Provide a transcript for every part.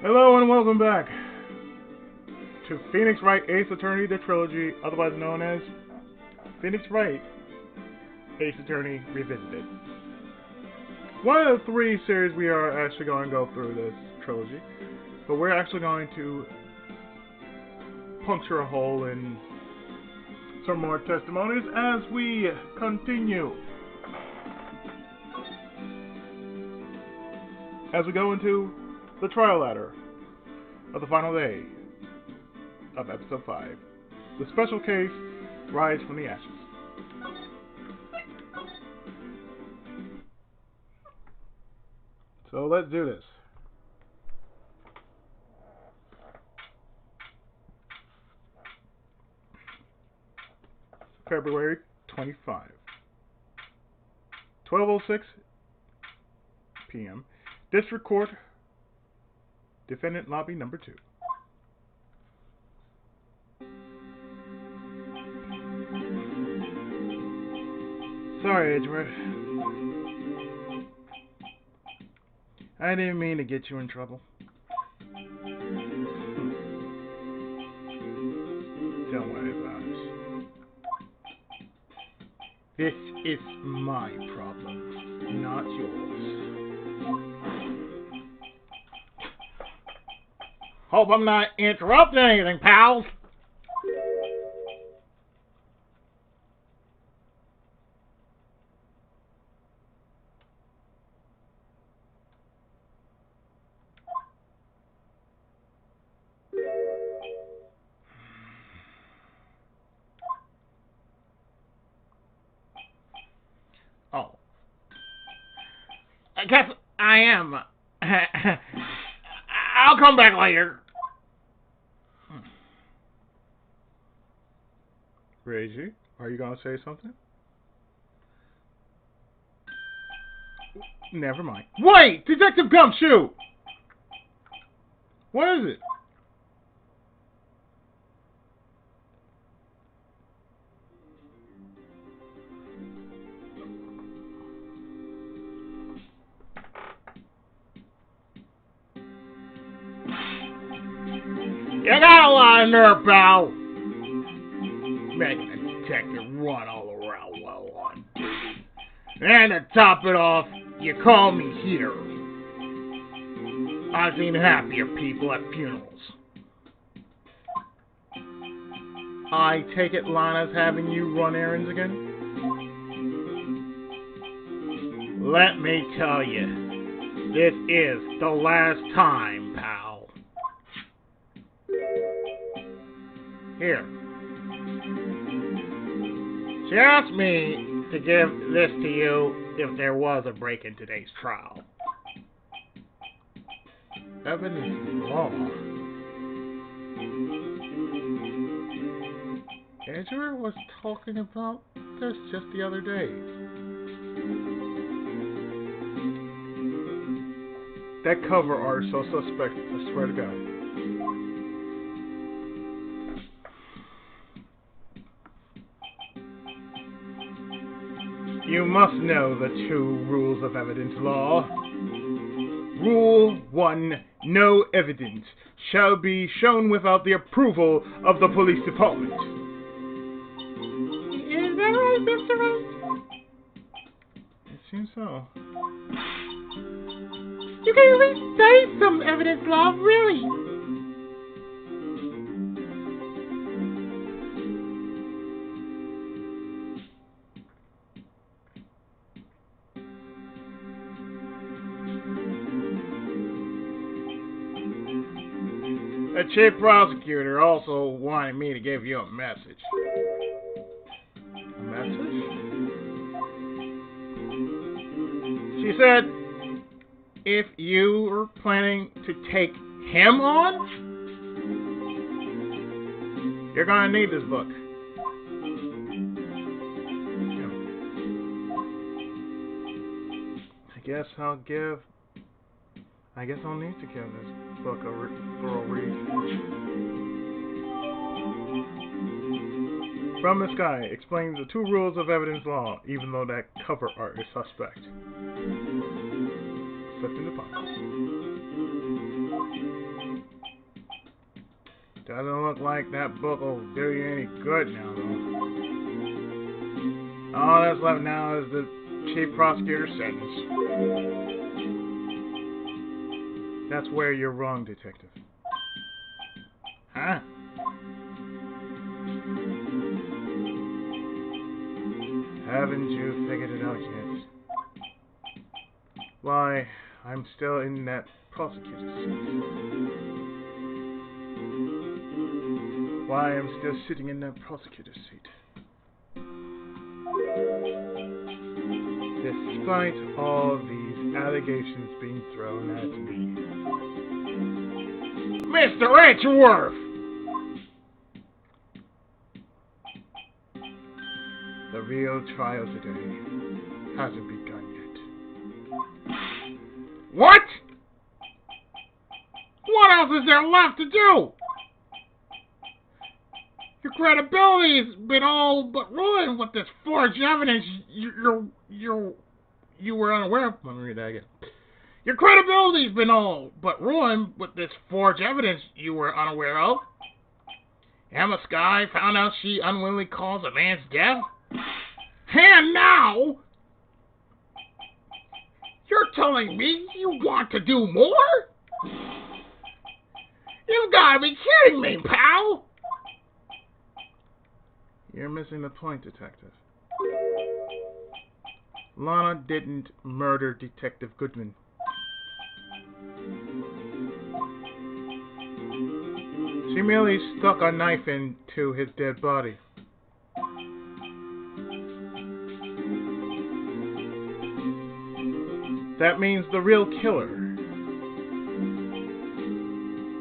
Hello and welcome back to Phoenix Wright Ace Attorney, the trilogy, otherwise known as Phoenix Wright Ace Attorney Revisited. One of the three series we are actually going to go through this trilogy, but we're actually going to puncture a hole in some more testimonies as we continue. As we go into the trial ladder of the final day of episode 5. The special case, Rise from the Ashes. So let's do this. February 25. 12:06 p.m. District Court, Defendant Lobby Number 2. Sorry, Edgeworth. I didn't mean to get you in trouble. Don't worry about it. This is my problem, not yours. Hope I'm not interrupting anything, pals. Oh. I guess I am. I'll come back later. Reiji, are you going to say something? Never mind. Wait! Detective Gumshoe! What is it? You got a lot of nerve, pal. Making a detective run all around while on duty. And to top it off, you call me here. I've seen happier people at funerals. I take it Lana's having you run errands again? Let me tell you, this is the last time, pal. Here. She asked me to give this to you if there was a break in today's trial. Evidence law. Andrew was talking about this just the other day. That cover art is so suspect, I swear to God. You must know the 2 rules of evidence law. Rule 1. No evidence shall be shown without the approval of the police department. Is that right, Mr. Wright? It seems so. You can at least say some evidence law, really. The chief prosecutor also wanted me to give you a message. A message? She said, if you were planning to take him on, you're gonna need this book. I guess I'll need to give this book a thorough read. From the Sky explains the 2 rules of evidence law, even though that cover art is suspect. Slipped in the pocket. Doesn't look like that book will do you any good now, though. All that's left now is the chief prosecutor's sentence. That's where you're wrong, detective. Huh? Haven't you figured it out yet? Why, I'm still in that prosecutor's seat. Why I'm still sitting in that prosecutor's seat. Despite all these allegations being thrown at me. Mr. Edgeworth! The real trial today hasn't begun yet. What? What else is there left to do? Your credibility's been all but ruined with this forged evidence you were unaware of. Let me read that again. Your credibility's been all but ruined with this forged evidence you were unaware of. Emma Skye found out she unwillingly caused a man's death. And now, you're telling me you want to do more? You've got to be kidding me, pal! You're missing the point, Detective. Lana didn't murder Detective Goodman. She merely stuck a knife into his dead body. That means the real killer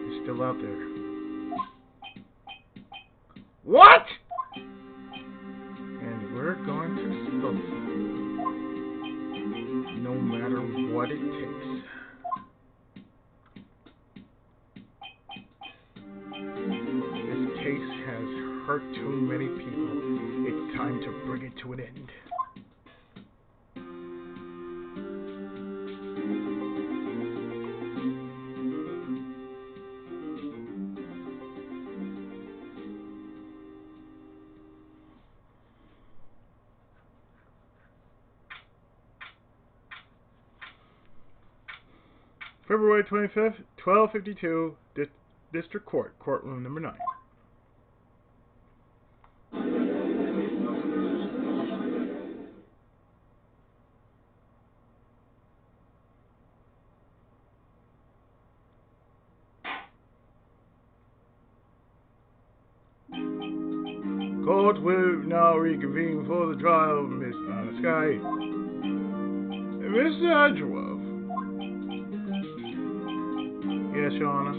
is still out there. What? And we're going to expose him, no matter what it takes. This case has hurt too many people. It's time to bring it to an end. February 25th, 1252, District Court, Courtroom Number 9. Court will now reconvene for the trial of Miss Anna Skye. Mr. Edgeworth. Yes, Your Honor.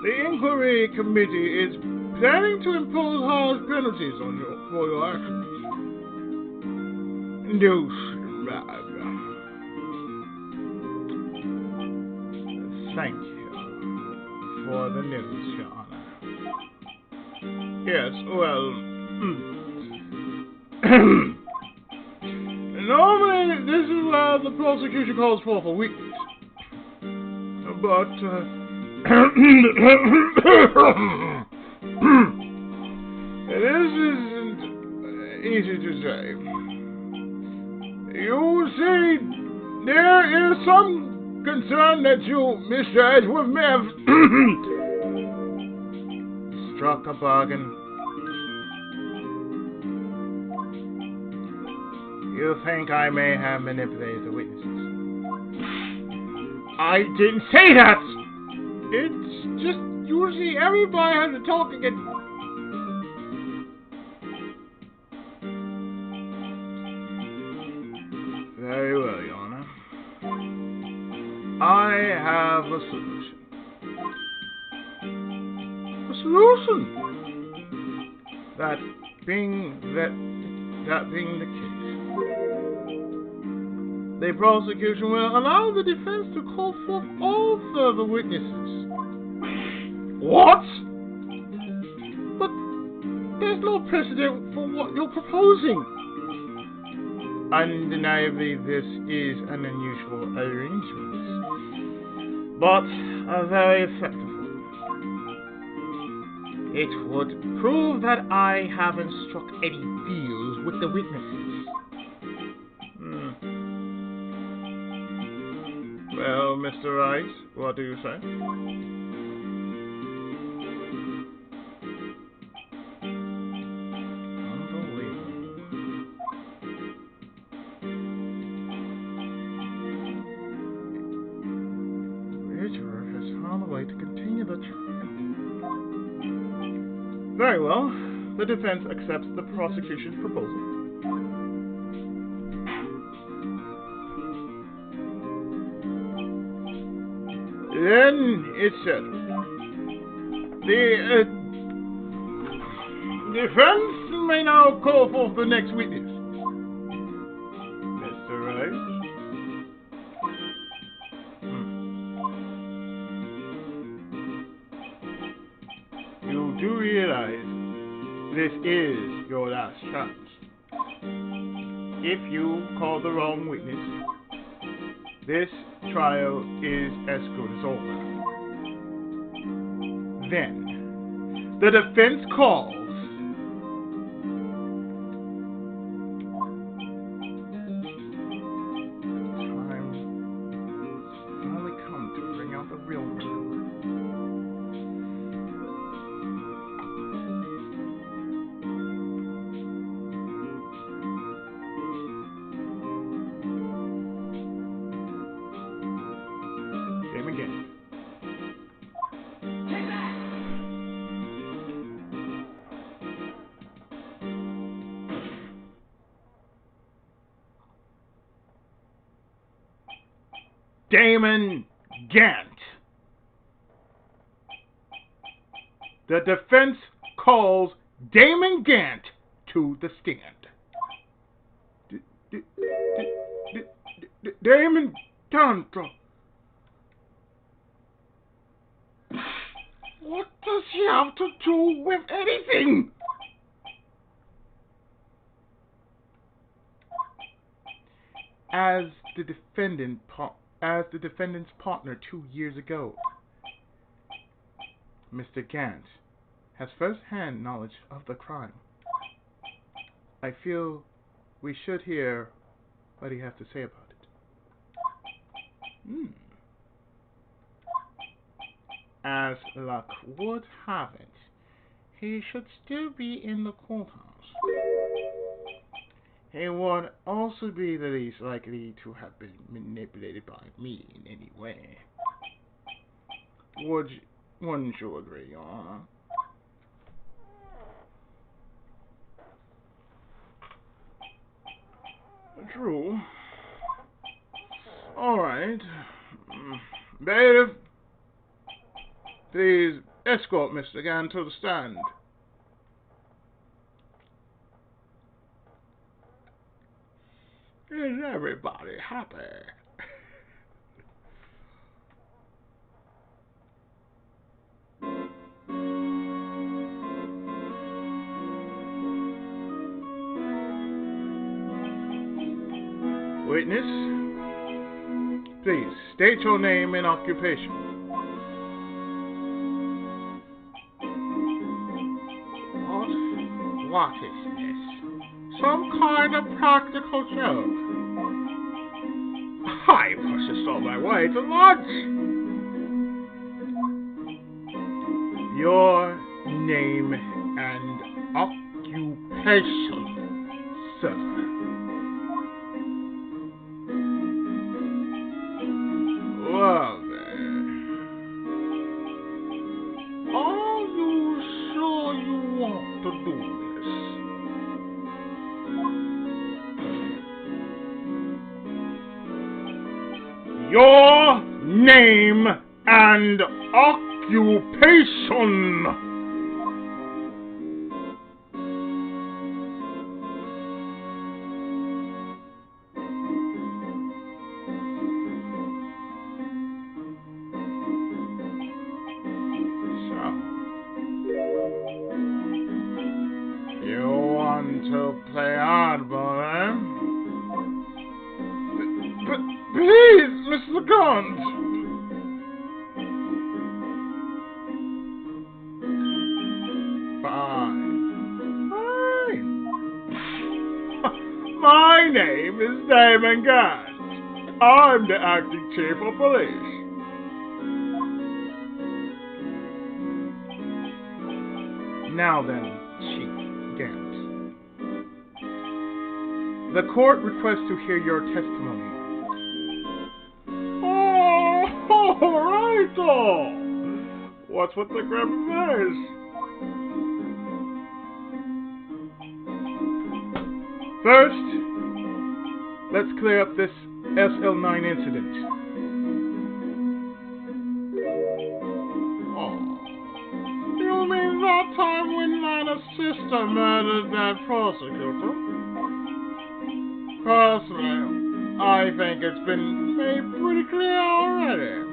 The inquiry committee is planning to impose harsh penalties on you for your actions. Douchebag. Thank you for the news, Your Honor. Yes, well, normally this is where the prosecution calls for witness. But, it isn't easy to say. You see, there is some concern that you, Mr. Edgeworth, may have struck a bargain. You think I may have manipulated the witnesses? I didn't say that! It's just, usually everybody has to talk again. Very well, Your Honor. I have a solution. A solution? That being the case. The prosecution will allow the defense to call forth all further witnesses. What? But there's no precedent for what you're proposing. Undeniably, this is an unusual arrangement, but a very effective one. It would prove that I haven't struck any deals with the witnesses. Well, Mr. Wright, what do you say? To continue the trial. Very well. The defense accepts the prosecution's proposal. Then it's settled. The defense may now call forth the next witness. Mr. Wright? You do realize this is your last chance. If you call the wrong witness, this trial is as good as over. Then, the defense calls time finally come to bring out the real one. Again. Damon Gant. The defense calls Damon Gant to the stand. Damon Gant. What does he have to do with anything? As the defendant's partner 2 years ago, Mr. Gant has first-hand knowledge of the crime. I feel we should hear what he has to say about it. As luck would have it, he should still be in the courthouse. He would also be the least likely to have been manipulated by me in any way. Wouldn't you agree, Your Honor? True. All right. Bailiff, please escort Mr. Gant to the stand. Is everybody happy? Witness, please state your name and occupation. What is this? Some kind of practical joke? I was just on my way to lunch. Your name and occupation, sir. Well then, are you sure you want to do this? Your name and occupation. You want to play hardball, eh? But please, Mr. Gant. Damon Gant. I'm the acting chief of police. Now then, Chief Gant. The court requests to hear your testimony. Oh, Wright! What's with the grim face? First, let's clear up this SL9 incident. Oh, you mean that time when Lana's sister murdered that prosecutor? Personally, I think it's been made pretty clear already.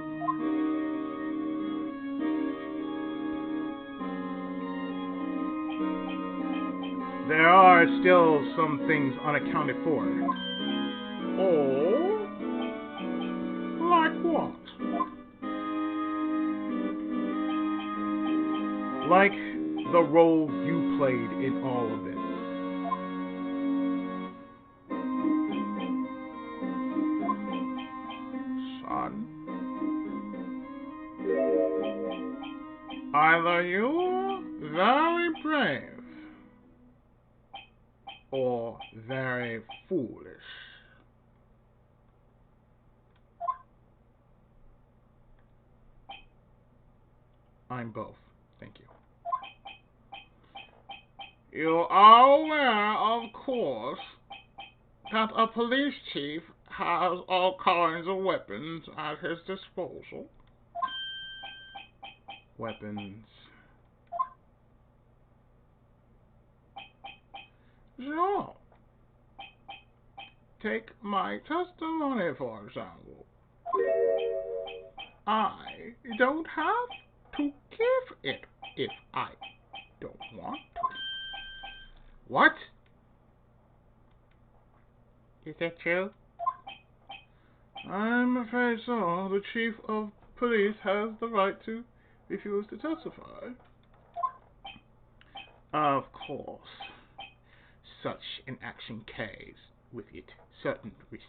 There are still some things unaccounted for. Oh? Like what? Like the role you played in all of this. Son? Either you're very brave or very foolish. I'm both. Thank you. You are aware, of course, that a police chief has all kinds of weapons at his disposal. Weapons. So, take my testimony for example. I don't have to give it if I don't want to. What? Is that true? I'm afraid so. The chief of police has the right to refuse to testify. Of course. Such an action carries with it certain risk.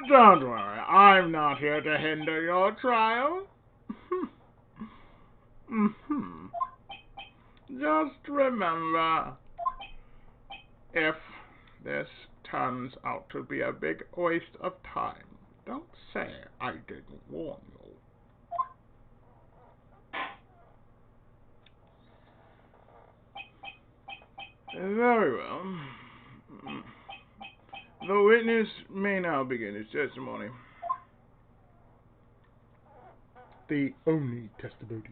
Don't worry, I'm not here to hinder your trial. Just remember, if this turns out to be a big waste of time, don't say I didn't warn you. Very well. The witness may now begin his testimony. The only testimony.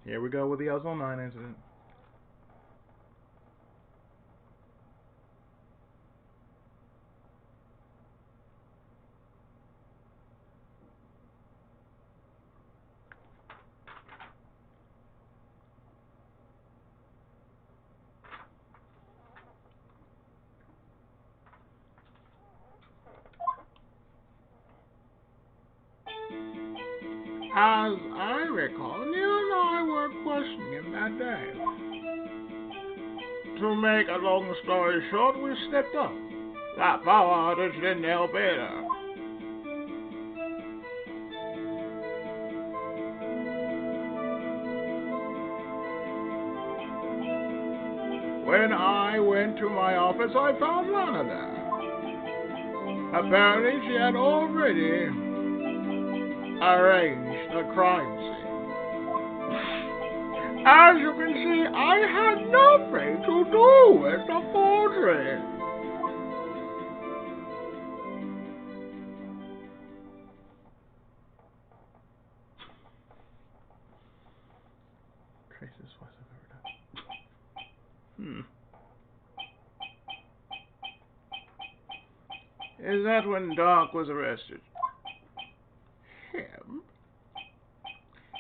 Here we go with the SL9 incident. As I recall, you and I were questioning him that day. To make a long story short, we slipped up. That power outage didn't help either. When I went to my office, I found Lana there. Apparently, she had already arranged a crime scene. As you can see, I had nothing to do with the forgery. Craziest voice I've ever done. Is that when Doc was arrested?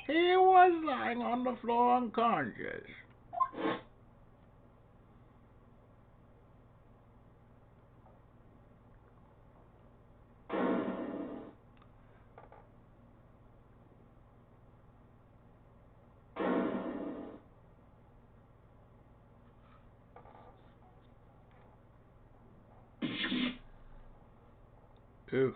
He was lying on the floor unconscious. Oof.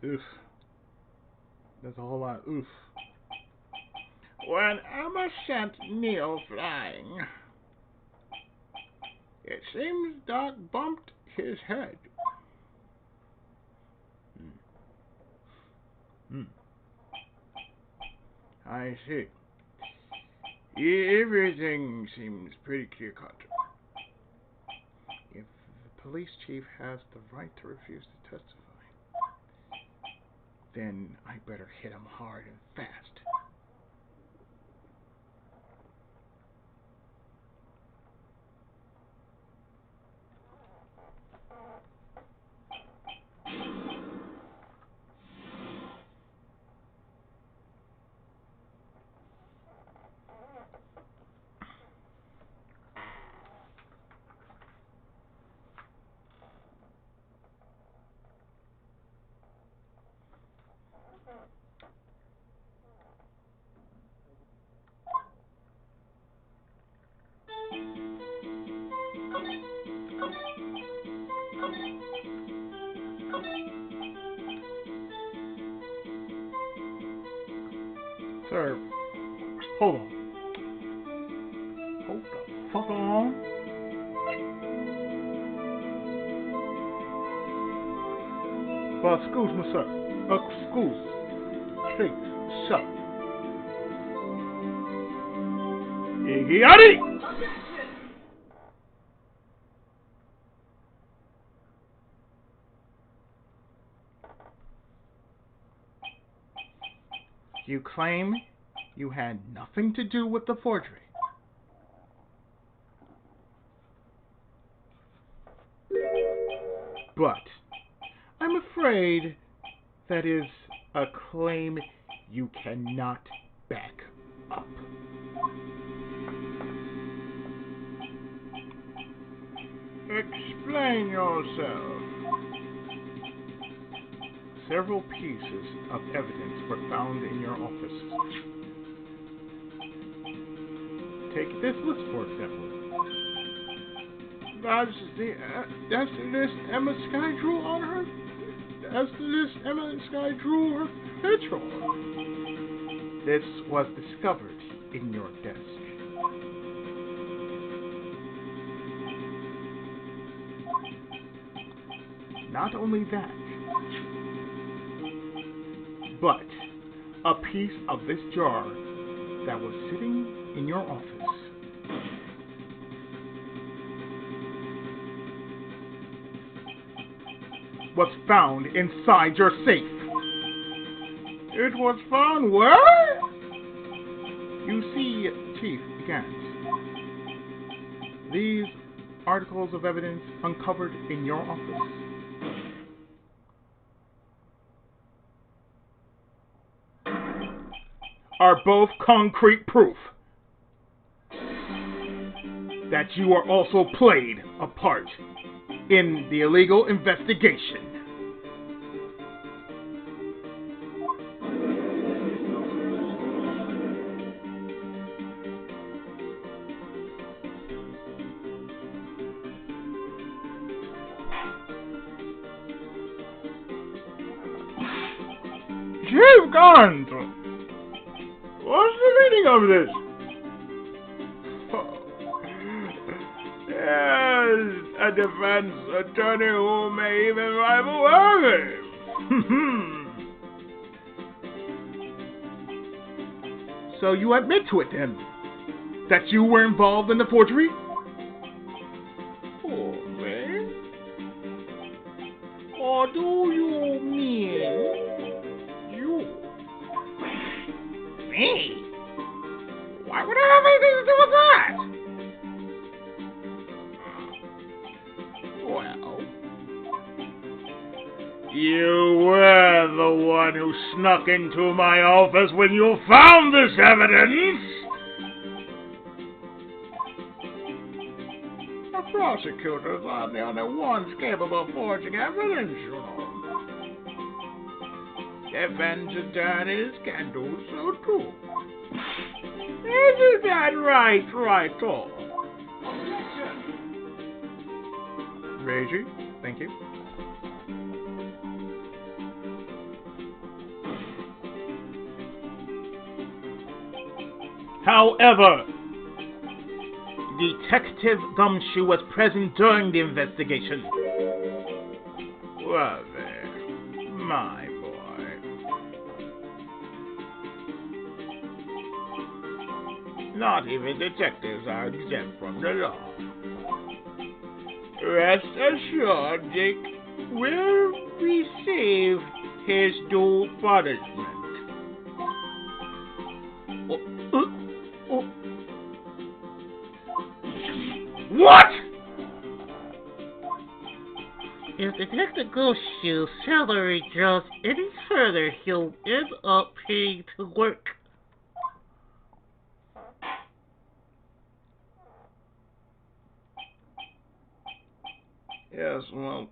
Oof. There's a whole lot. Oof. When Emma sent Neil flying, it seems Doc bumped his head. I see. Everything seems pretty clear-cut. If the police chief has the right to refuse to testify, then I better hit him hard and fast. Sir, hold on. Hold the fuck on. Well, excuse me, sir. Excuse. Please, sir. Iggy You claim you had nothing to do with the forgery. But I'm afraid that is a claim you cannot back up. Explain yourself. Several pieces of evidence were found in your office. Take this list, for example. That's the list Emma Sky drew on her. That's the list Emma Sky drew her picture on. This was discovered in your desk. Not only that, but a piece of this jar that was sitting in your office was found inside your safe. It was found where? You see, Chief Gant, these articles of evidence uncovered in your office are both concrete proof that you are also played a part in the illegal investigation. Chief Gant! What's the meaning of this? Yes, a defense attorney who may even rival Harvey. So you admit to it then, that you were involved in the forgery? Oh, me? Or do you mean you? Me? Why would I have anything to do with that? Well, You were the one who snuck into my office when you found this evidence! The prosecutors are the only ones capable of forging evidence, you know. Defense attorneys can do so too. Isn't that right, Wright? Reiji, thank you. However, Detective Gumshoe was present during the investigation. Well there, my boy. Not even detectives are exempt from the law. Rest assured, Dick will receive his due punishment. What? If Detective Gumshoe's salary drops any further, he'll end up paying to work. Yes, well,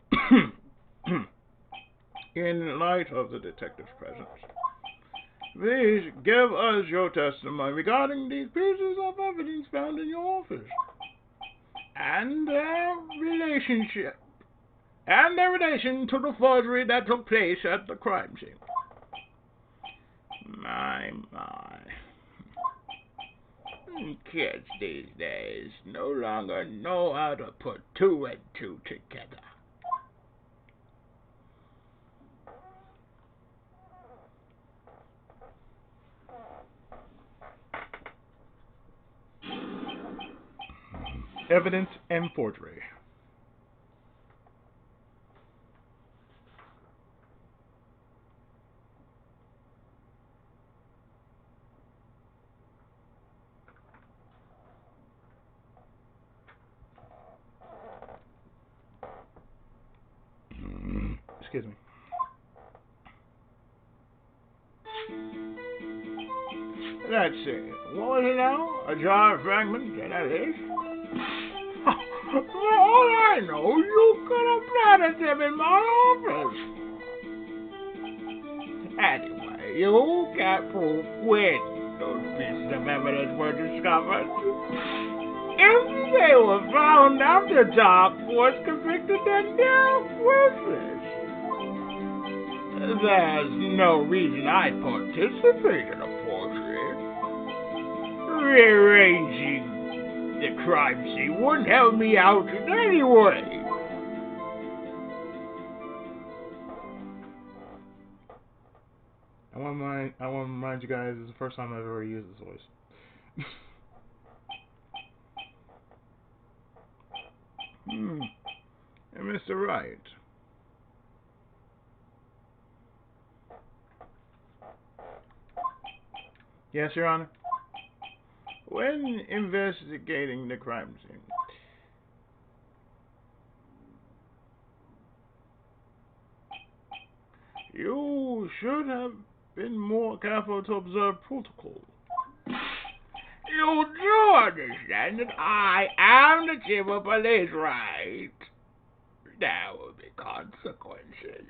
in light of the detective's presence, please give us your testimony regarding these pieces of evidence found in your office and their relationship and their relation to the forgery that took place at the crime scene. My. Kids these days no longer know how to put two and two together. Evidence and forgery. Excuse me. Let's see. What was it now? A jar of fragments? Yeah, that is. For all I know, you could have planted them in my office. Anyway, you can't prove when those pieces of evidence were discovered. If they were found after Dark was convicted, then they're worthless. There's no reason I participated in a forgery. Rearranging the crime scene wouldn't help me out in any way. I want to remind you guys, this is the first time I've ever used this voice. And Mr. Wright. Yes, Your Honor. When investigating the crime scene, you should have been more careful to observe protocol. You do understand that I am the chief of police, right? There will be consequences.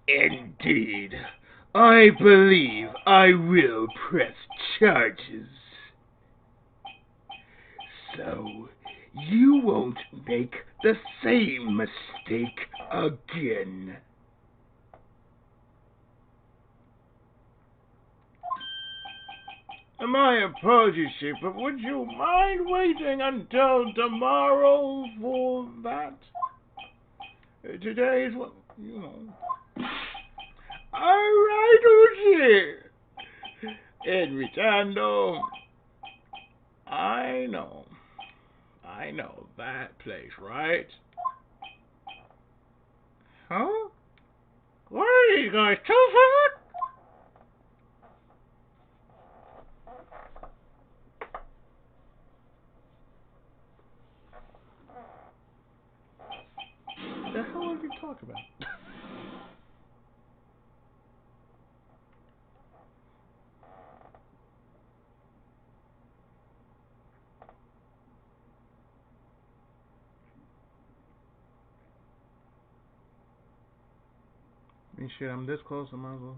Indeed, I believe I will press charges. So you won't make the same mistake again. My apologies, Chief, but would you mind waiting until tomorrow for that? Today's, you know. All right, Uchi. In return, though, I know that place, right? Huh? What are you guys, 200? talk about? I mean, shit, I'm this close, I might as well.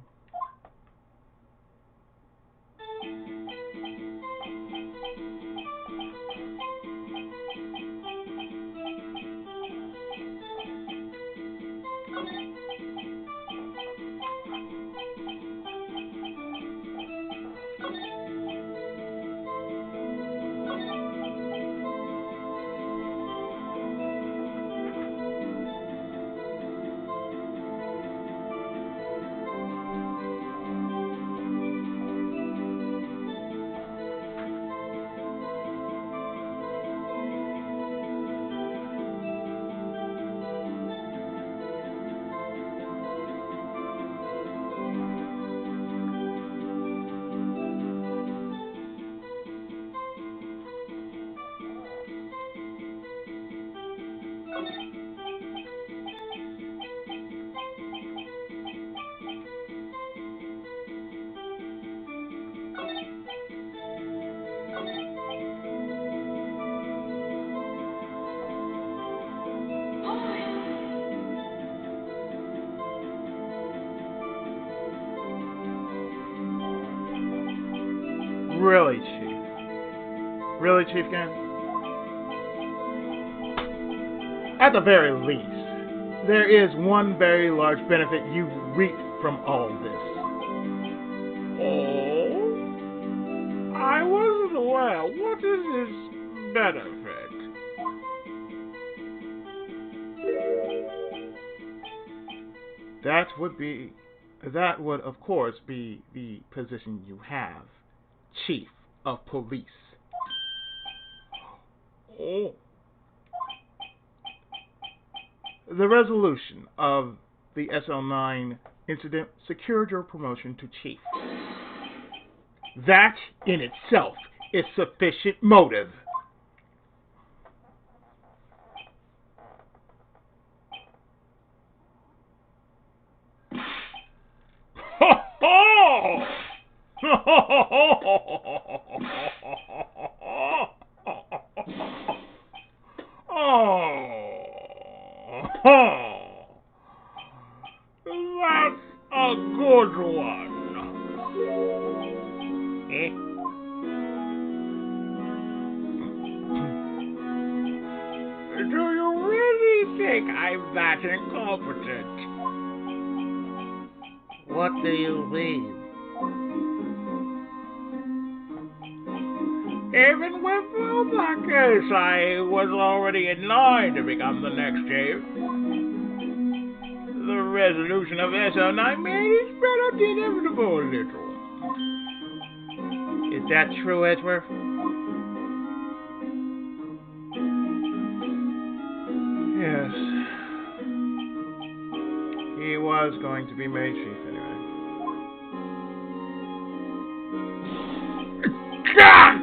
Really, Chief? Really, Chief Gan? At the very least, there is one very large benefit you reap from all this. Oh? I wasn't aware. What is this benefit? That would, of course, be the position you have. Chief of Police. Oh. The resolution of the SL9 incident secured your promotion to Chief. That, in itself, is sufficient motive. That's a good one. Eh? Do you really think I'm that incompetent? What do you mean? Even without that case, I was already in line to become the next chief. The resolution of SL9 made it better the inevitable a little. Is that true, Edgeworth? Yes. He was going to be made chief anyway. God!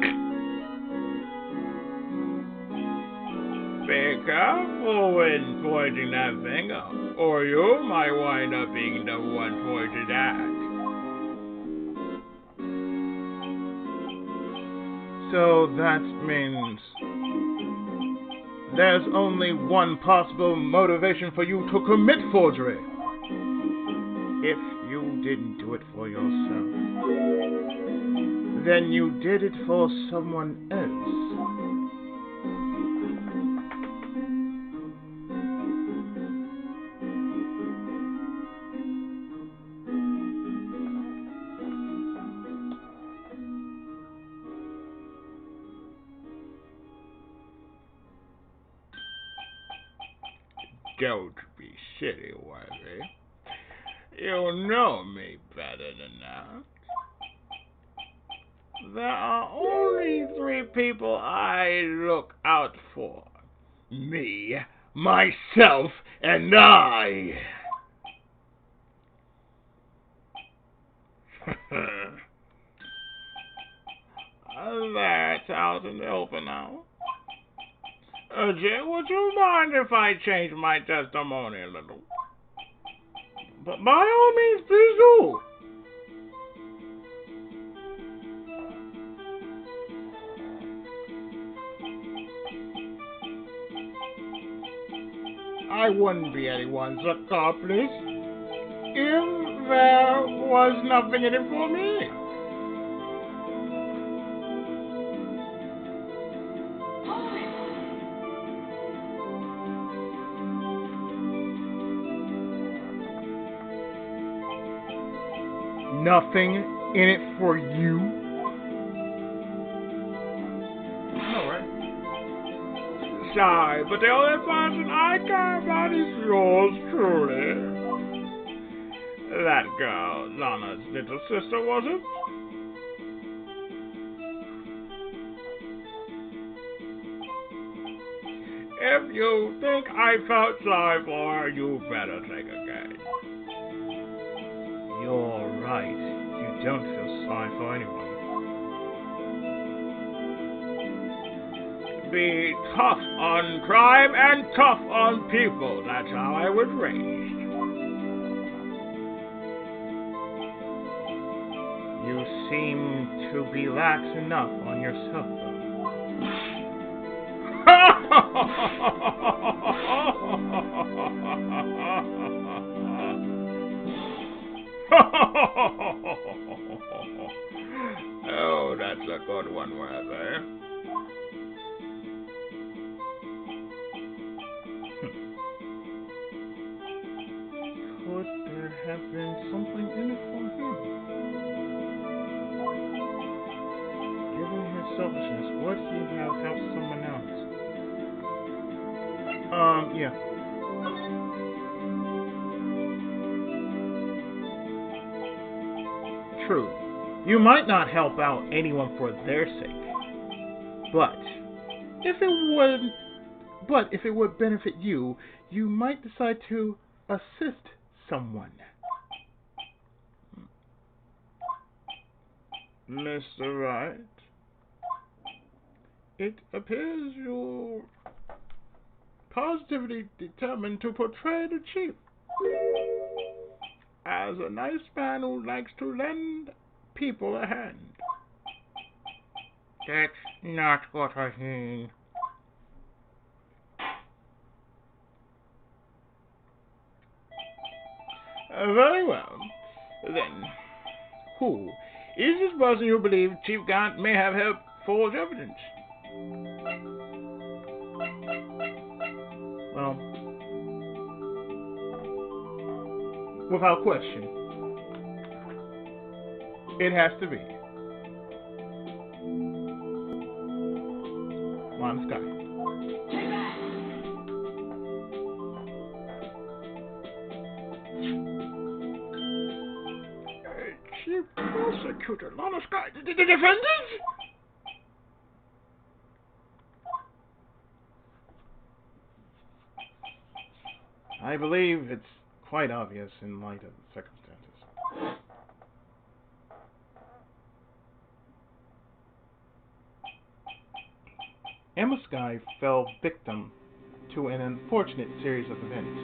Be careful when pointing that finger, or you might wind up being the one pointed at. So that means there's only one possible motivation for you to commit forgery. If you didn't do it for yourself, then you did it for someone else. Don't be silly, Worthy. You know me better than that. There are only 3 people I look out for. Me, myself, and I. That's out in the open now. Jay, would you mind if I change my testimony a little? But by all means, please do. I wouldn't be anyone's accomplice if there was nothing in it for me. Nothing in it for you? No, right? Sorry, but the only person I care about is yours truly. That girl, Lana's little sister, was it? If you think I felt sorry for her, you better take a guess. You're right. You don't feel sorry for anyone. Be tough on crime and tough on people. That's how I was raised. You seem to be lax enough on yourself, though. Oh, that's a good one, Weather. Could there have been something in it for him? Given his selfishness, would he have helped someone else? Yeah. True. You might not help out anyone for their sake, but if it would benefit you, you might decide to assist someone. Mr. Wright, it appears you're positively determined to portray the chief as a nice man who likes to lend people a hand. That's not what I mean. Very well. Then, who is this person you believe Chief Gant may have helped forge evidence? Well, without question, it has to be Lana Sky. Chief Prosecutor Lana Sky, the defendant? I believe it's quite obvious in light of the circumstances. Emma Sky fell victim to an unfortunate series of events.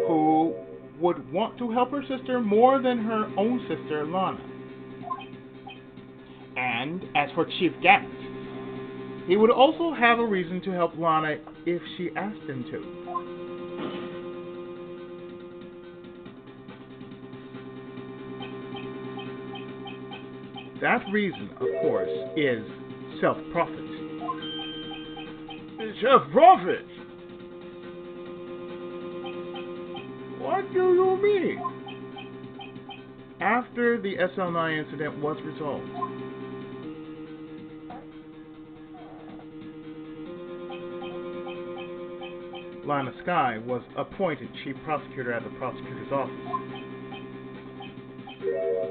Who would want to help her sister more than her own sister, Lana. And as for Chief Gant, he would also have a reason to help Lana if she asked him to. That reason, of course, is self-profit. Self-profit? What do you mean? After the SL9 incident was resolved, Lana Sky was appointed chief prosecutor at the prosecutor's office.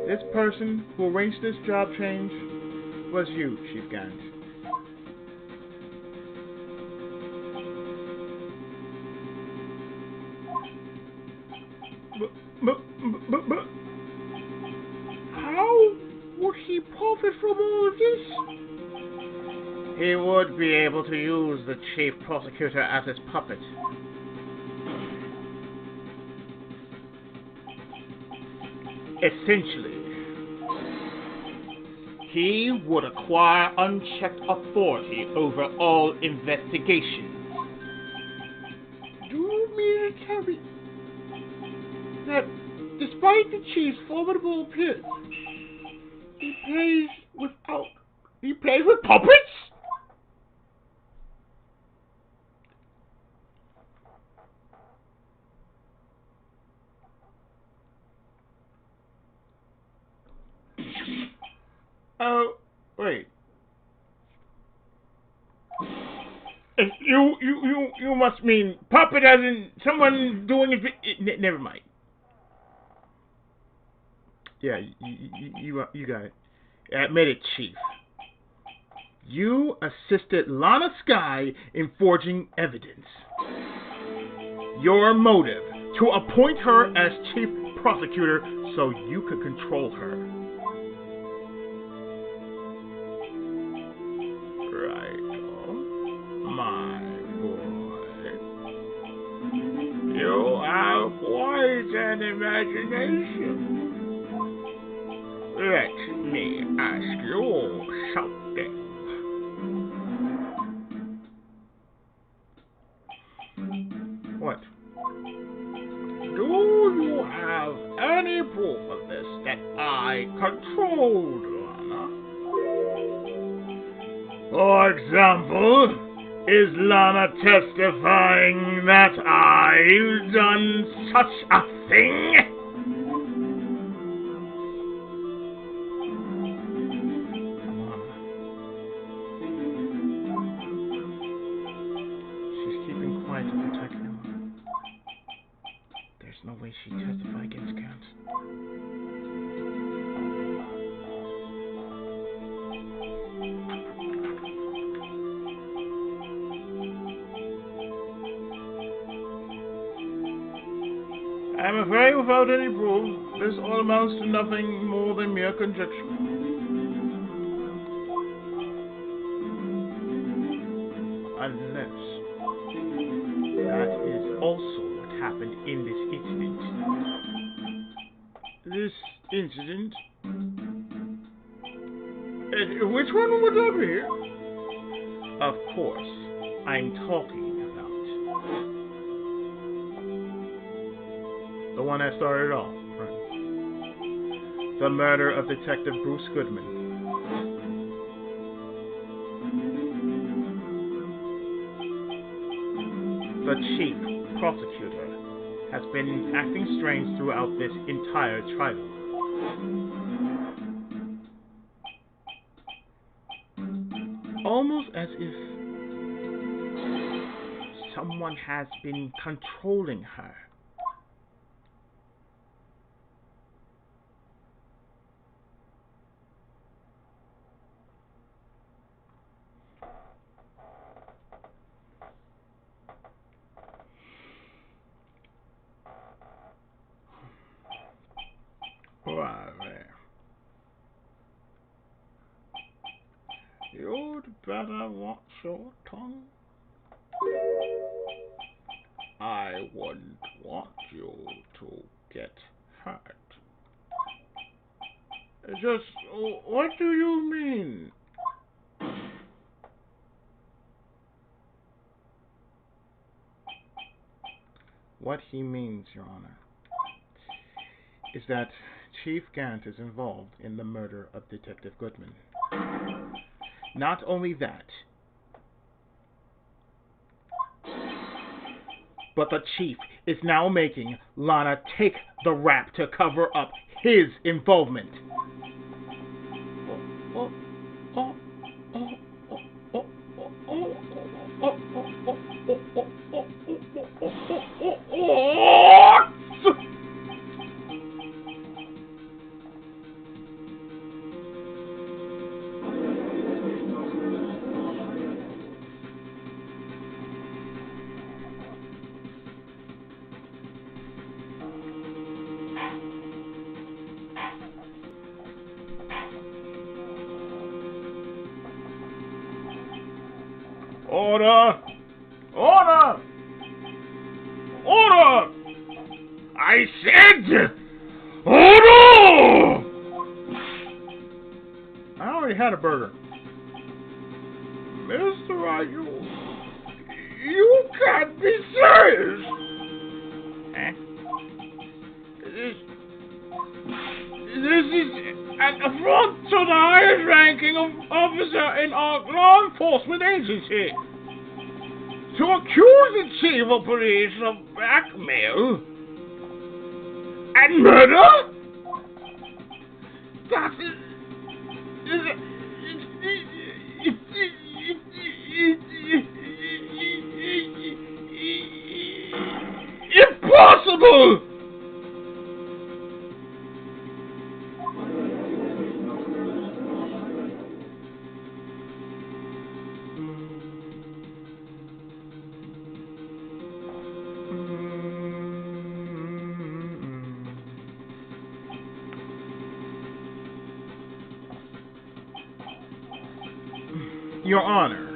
This person who arranged this job change was you, Chief Gant. But how would he profit from all of this? He would be able to use the chief prosecutor as his puppet. Essentially, he would acquire unchecked authority over all investigations. Do you mean to tell me that despite the chief's formidable appearance, he plays with puppets? Oh, wait. You must mean puppet as in someone doing it. Never mind. Yeah, you got it. Admit it, Chief. You assisted Lana Sky in forging evidence. Your motive, to appoint her as chief prosecutor so you could control her. Right, my boy. You have quite an imagination. Let me ask you something. What? Do you have any proof of this that I controlled, Lana? For example, is Lana testifying that I've done such a thing? No way she'd testify against Count. I'm afraid without any proof, this all amounts to nothing more than mere conjecture. Unless that is also happened in this incident. This incident? Which one would that be? Of course, I'm talking about the one that started it all. Right. The murder of Detective Bruce Goodman. The chief prosecutor has been acting strange throughout this entire trial. Almost as if someone has been controlling her. Why, you'd better watch your tongue. I wouldn't want you to get hurt. Just, what do you mean? What he means, Your Honor, is that Chief Gant is involved in the murder of Detective Goodman. Not only that, but the Chief is now making Lana take the rap to cover up his involvement. Order! Order! Order! I said, Oh no! I already had a burger. Mr. Wright, you can't be serious! Eh? This is an affront to the highest ranking officer in our law enforcement agency. To accuse the chief of police of blackmail and murder? That is impossible! Your Honor,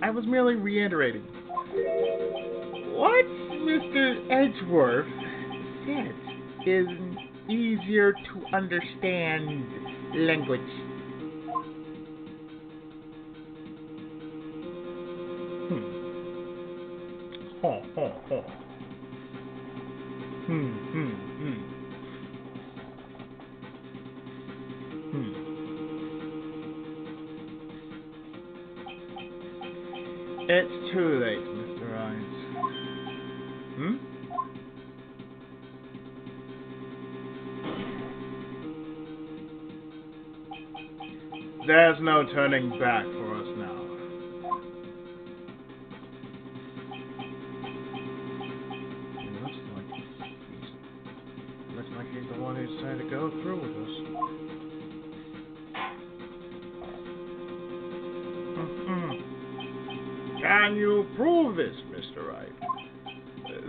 I was merely reiterating what Mr. Edgeworth said is easier to understand language. Ho, ho, ho. Hmm. It's too late, Mr. Rhines. There's no turning back for us now. It looks like he's the one who decided to go through with us. Can you prove this, Mr. Wright?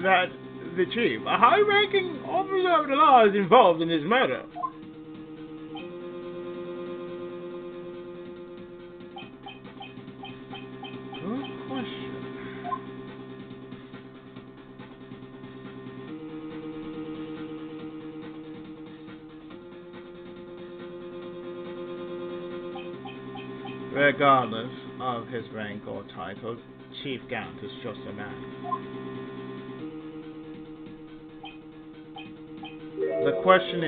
That the chief, a high-ranking officer of the law, is involved in this murder? Good question. Regardless of his rank or title, Chief Gant is just a man. The question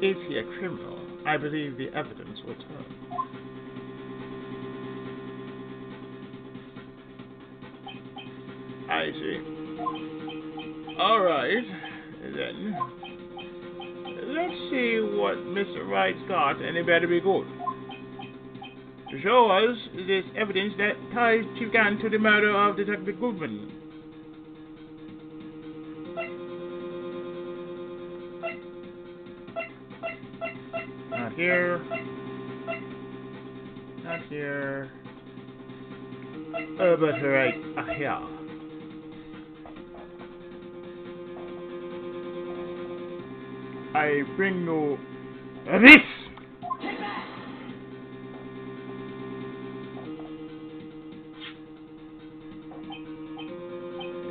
is he a criminal? I believe the evidence will tell. I see. All right, then. Let's see what Mr. Wright's got, and it better be good. To show us this evidence that ties Chief Gant to the murder of Detective Goodman. Not here. Not here. But right here. I bring you this.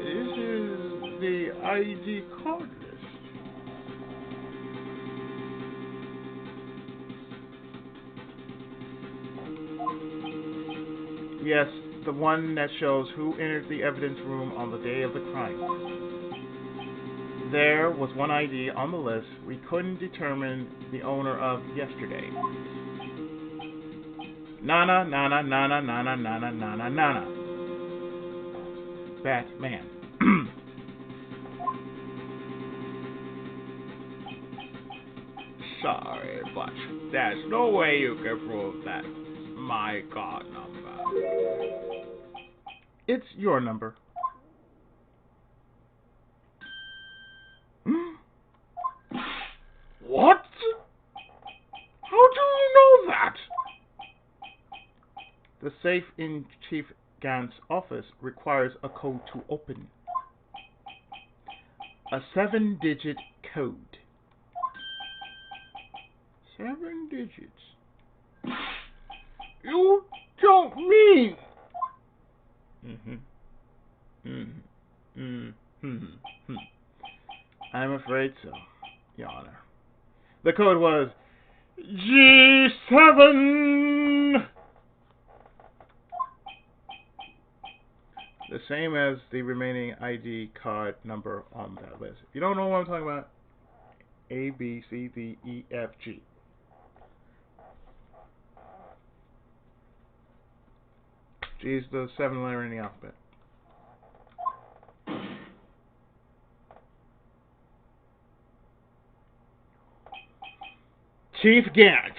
This is the ID card list. Yes, the one that shows who entered the evidence room on the day of the crime. There was one ID on the list we couldn't determine the owner of yesterday. Nana. Batman. Sorry, but there's no way you can prove that my card number. It's your number. What? How do you know that? The safe in Chief Gant's office requires a code to open. A 7-digit code. 7 digits. You don't mean... I'm afraid so, Your Honor. The code was G7. The same as the remaining ID card number on that list. If you don't know what I'm talking about, A, B, C, D, E, F, G. G is the 7th letter in the alphabet. Chief Gant,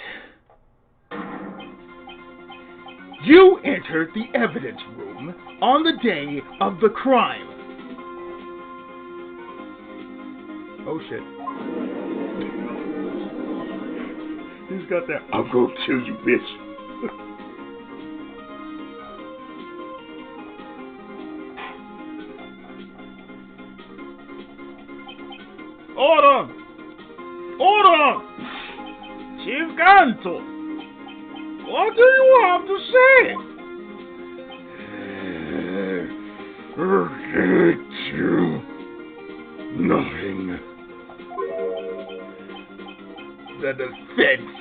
you entered the evidence room on the day of the crime. Oh shit. He's got that. I'm gonna kill you, bitch. Order! Order! Chief Ganto! What do you have to say? Nothing. The defense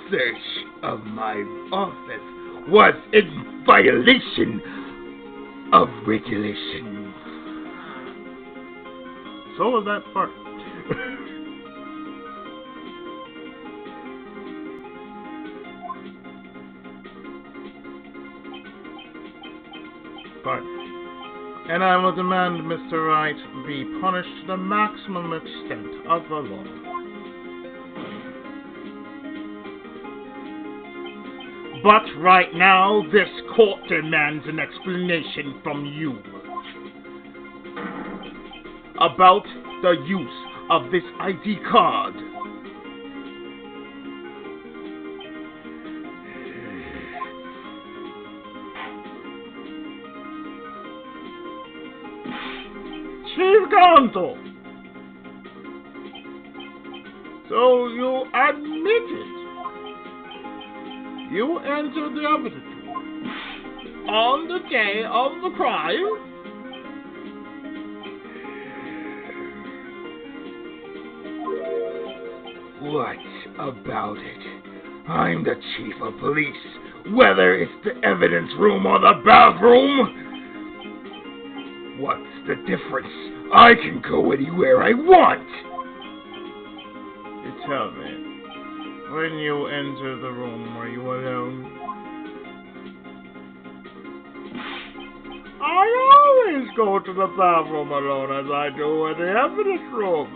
search of my office was in violation of regulations. So was that part. But, and I will demand Mr. Wright be punished to the maximum extent of the law. But right now, this court demands an explanation from you about the use of this ID card. Chief Ganto! So you admit it? You entered the evidence room on the day of the crime? What about it? I'm the chief of police, whether it's the evidence room or the bathroom. What's the difference? I can go anywhere I want. You tell me, when you entered the room, were you alone? I always go to the bathroom alone, as I do in the evidence room.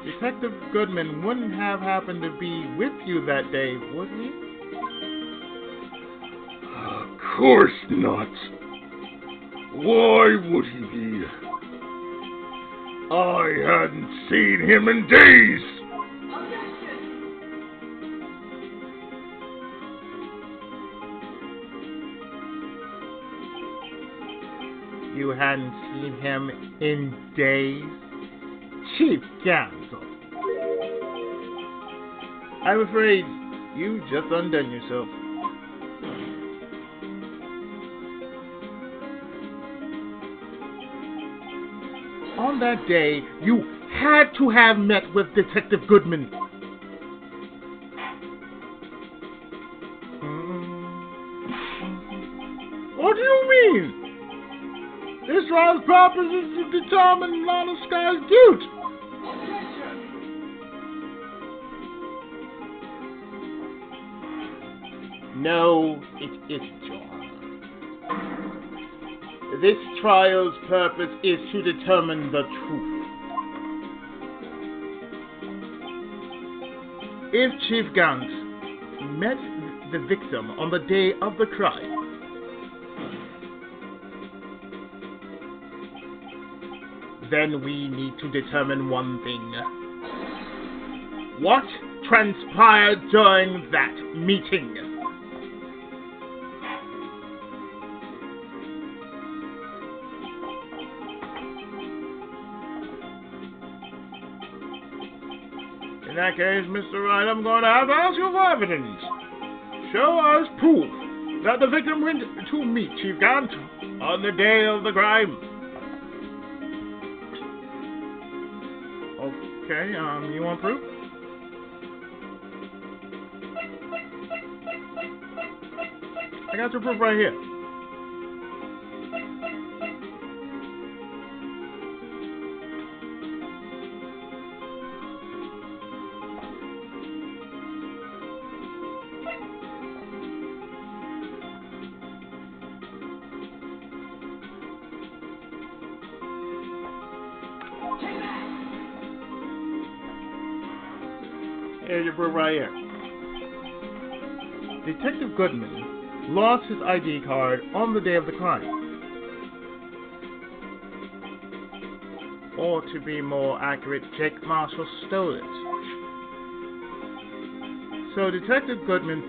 Detective Goodman wouldn't have happened to be with you that day, would he? Of course not. Why would he be? I hadn't seen him in days. You hadn't seen him in days? Chief Ganto. I'm afraid you just undone yourself. On that day, you had to have met with Detective Goodman. What do you mean? This trial's purpose is to determine Lana Sky's guilt. No, it isn't, Your Honor. This trial's purpose is to determine the truth. If Chief Gant met the victim on the day of the crime, then we need to determine one thing. What transpired during that meeting? In that case, Mr. Wright, I'm going to have to ask you for evidence. Show us proof that the victim went to meet Chief Gant on the day of the crime. Okay, you want proof? I got your proof right here. Here's your proof right here. Detective Goodman lost his ID card on the day of the crime. Or to be more accurate, Jake Marshall stole it. So Detective Goodman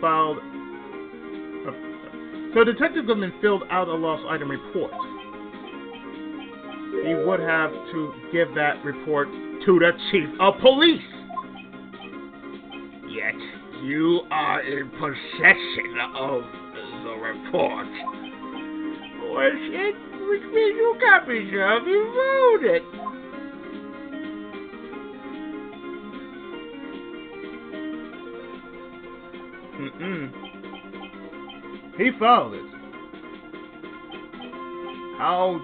filled out a lost item report. He would have to give that report to the chief of police. Yet you are in possession of the report. Which means you can't be sure if you wrote it. He filed it. How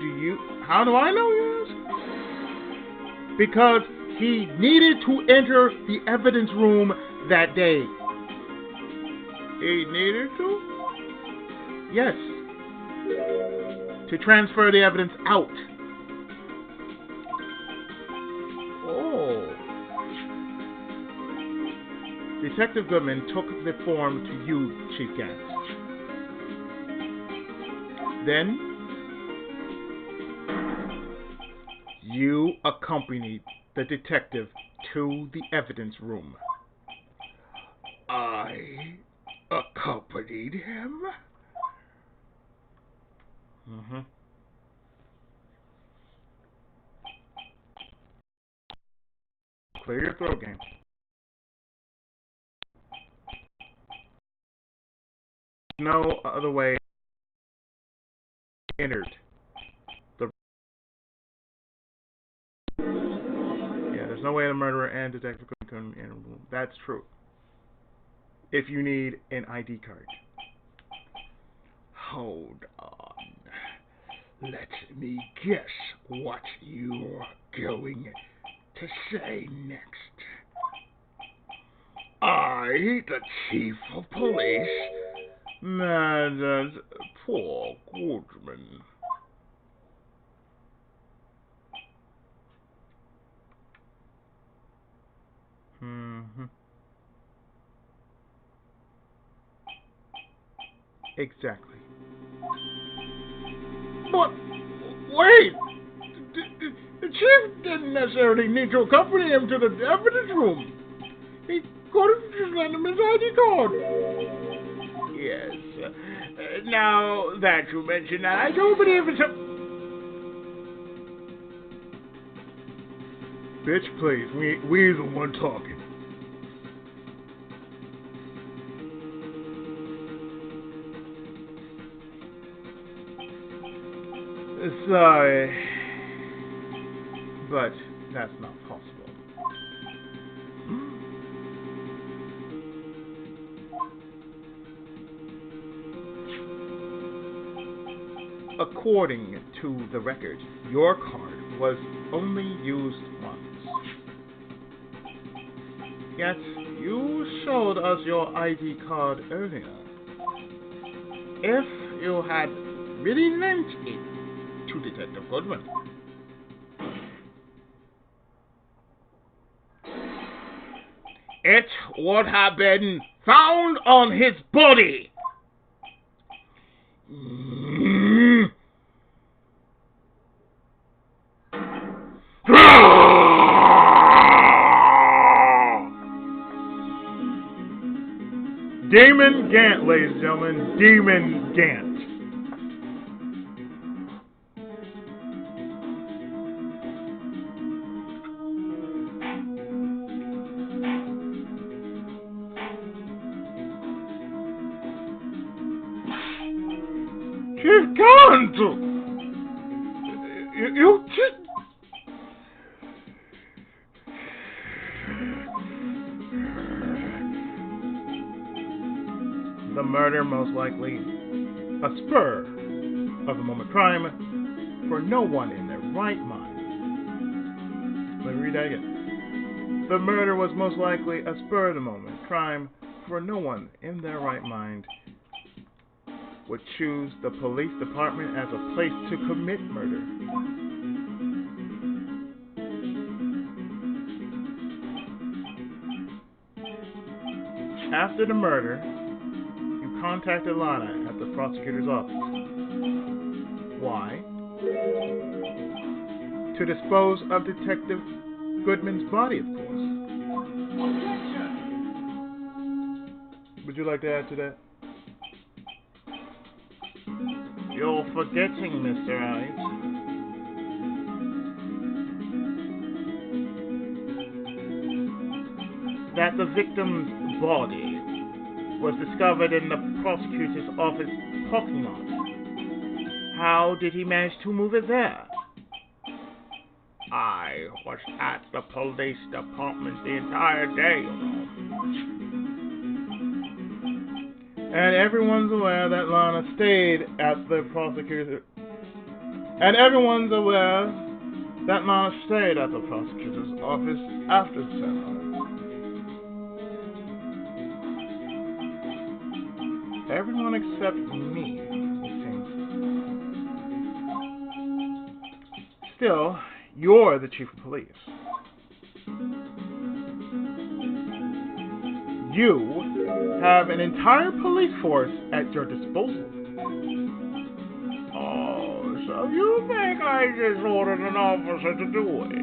do I know, you ask? Because he needed to enter the evidence room that day. He needed to? Yes. To transfer the evidence out. Oh. Detective Goodman took the form to you, Chief Gantz. Then, you accompanied the detective to the evidence room. I accompanied him? Mm-hmm. Clear your throat, game. No other way entered. There's no way the murderer and detective couldn't enter the room. That's true. If you need an ID card. Hold on. Let me guess what you're going to say next. I, the chief of police? Nah, that's poor Goodman. Mm-hmm. Exactly. But, wait! The chief didn't necessarily need to accompany him to the evidence room. He could have just lent him his ID card. Yes. Now that you mention that, I don't believe it's a... Bitch, please. We the one talking. Sorry, but that's not possible. According to the record, your card was only used once. Yet, you showed us your ID card earlier. If you had really lent it to Detective Goodman, It would have been found on his body. Damon Gant, ladies and gentlemen. Damon Gant. You can't! You the murder most likely a spur of the moment crime for no one in their right mind. Let me read that again. The murder was most likely a spur of the moment crime for no one in their right mind would choose the police department as a place to commit murder. After the murder, you contacted Lana at the prosecutor's office. Why? To dispose of Detective Goodman's body, of course. Would you like to add to that? You're forgetting, Mr. Wright, that the victim's body was discovered in the prosecutor's office parking lot. How did he manage to move it there? I was at the police department the entire day, you know. And everyone's aware that Lana stayed at the prosecutor's office after the ceremony. Everyone except me, it seems. Still, you're the chief of police. You have an entire police force at your disposal. Oh, so you think I just ordered an officer to do it?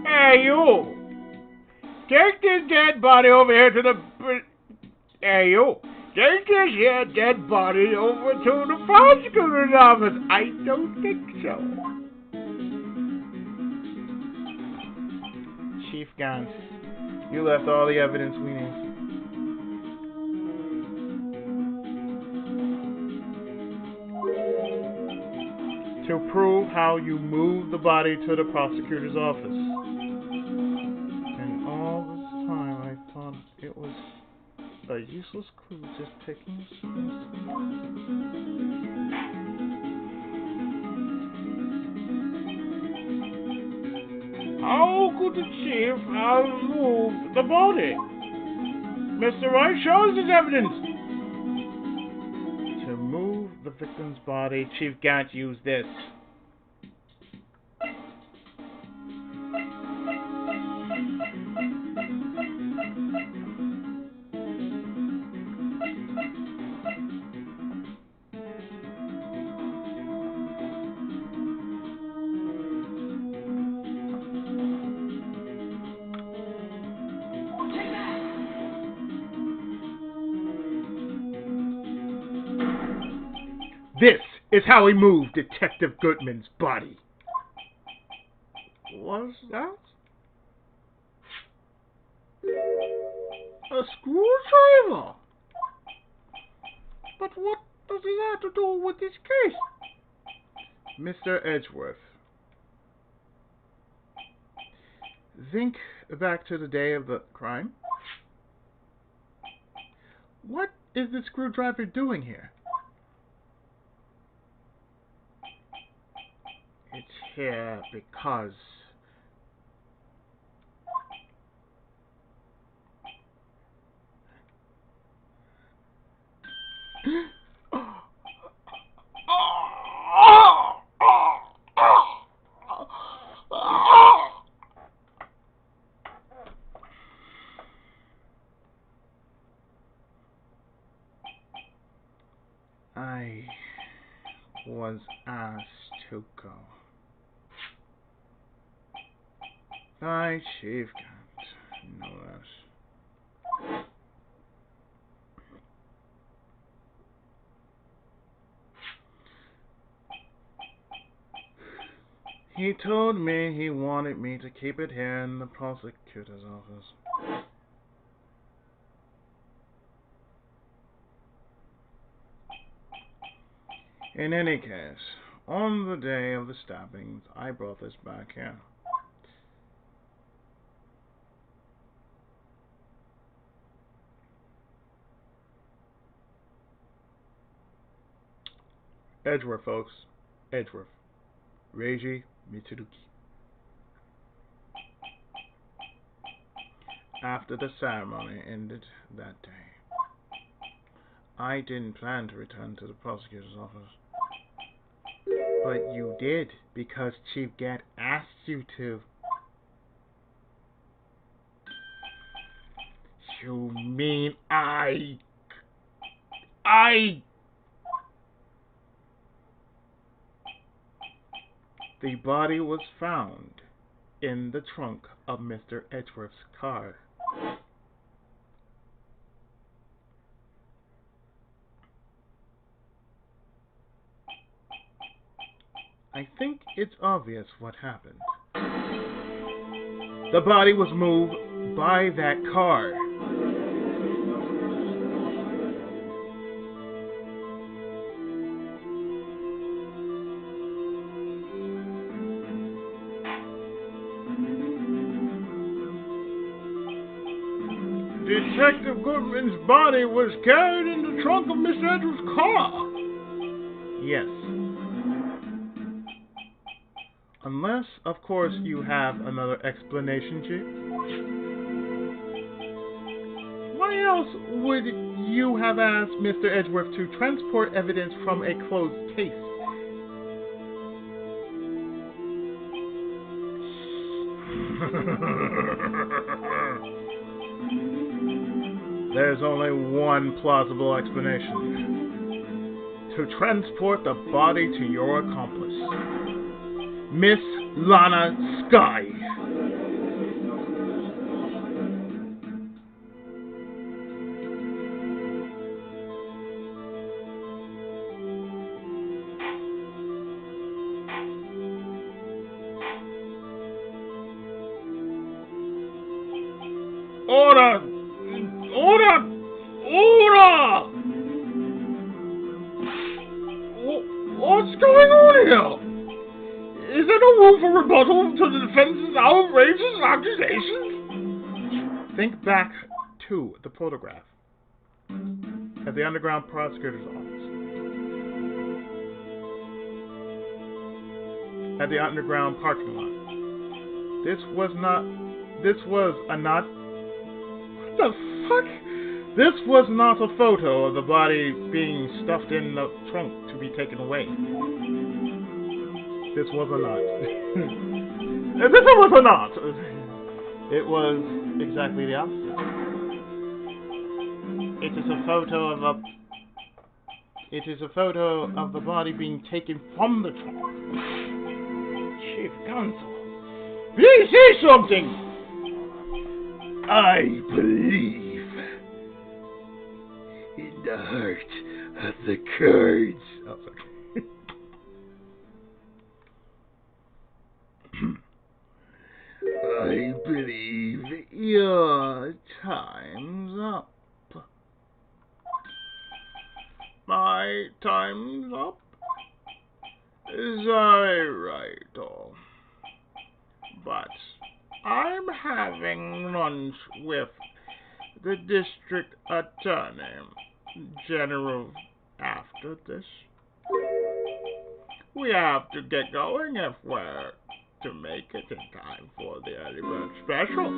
Hey, you! Take this dead body over here to the... Hey, you! Take this here dead body over to the prosecutor's office. I don't think so. Chief Gant, you left all the evidence we need. To prove how you moved the body to the prosecutor's office. And all this time I thought it was a useless clue just taking us. How could the chief have moved the body? Mr. Wright shows his evidence. To move the victim's body, Chief Gant used this. This is how he moved Detective Goodman's body. What's that? A screwdriver? But what does it have to do with this case? Mr. Edgeworth, think back to the day of the crime. What is the screwdriver doing here? It's here because I was asked to go. I, Chief Gant, know that. He told me he wanted me to keep it here in the prosecutor's office. In any case, on the day of the stabbings, I brought this back here. Edgeworth, folks. Edgeworth. Reiji Mitsurugi. After the ceremony ended that day, I didn't plan to return to the prosecutor's office. But you did, because Chief Gant asked you to. You mean I... The body was found in the trunk of Mr. Edgeworth's car. I think it's obvious what happened. The body was moved by that car. Detective Goodman's body was carried in the trunk of Mr. Edgeworth's car. Yes. Unless, of course, you have another explanation, Chief. Why else would you have asked Mr. Edgeworth to transport evidence from a closed case? There's only one plausible explanation. To transport the body to your accomplice, Miss Lana Sky. Order! Order! Order! What's going on here? Is there no room for rebuttal to the defense's outrageous accusations? Think back to the photograph at the underground prosecutor's office. At the underground parking lot. This was a not... What the fuck? This was not a photo of the body being stuffed in the trunk to be taken away. This was a not. This was a not. It was exactly the opposite. It is a photo of the body being taken from the trunk. Chief Counsel, Please say something! I believe in the heart of the cards. Oh, sorry. I believe your time's up. My time's up? Sorry, Wright. But I'm having lunch with the district attorney general after this. We have to get going if we're to make it in time for the early bird special.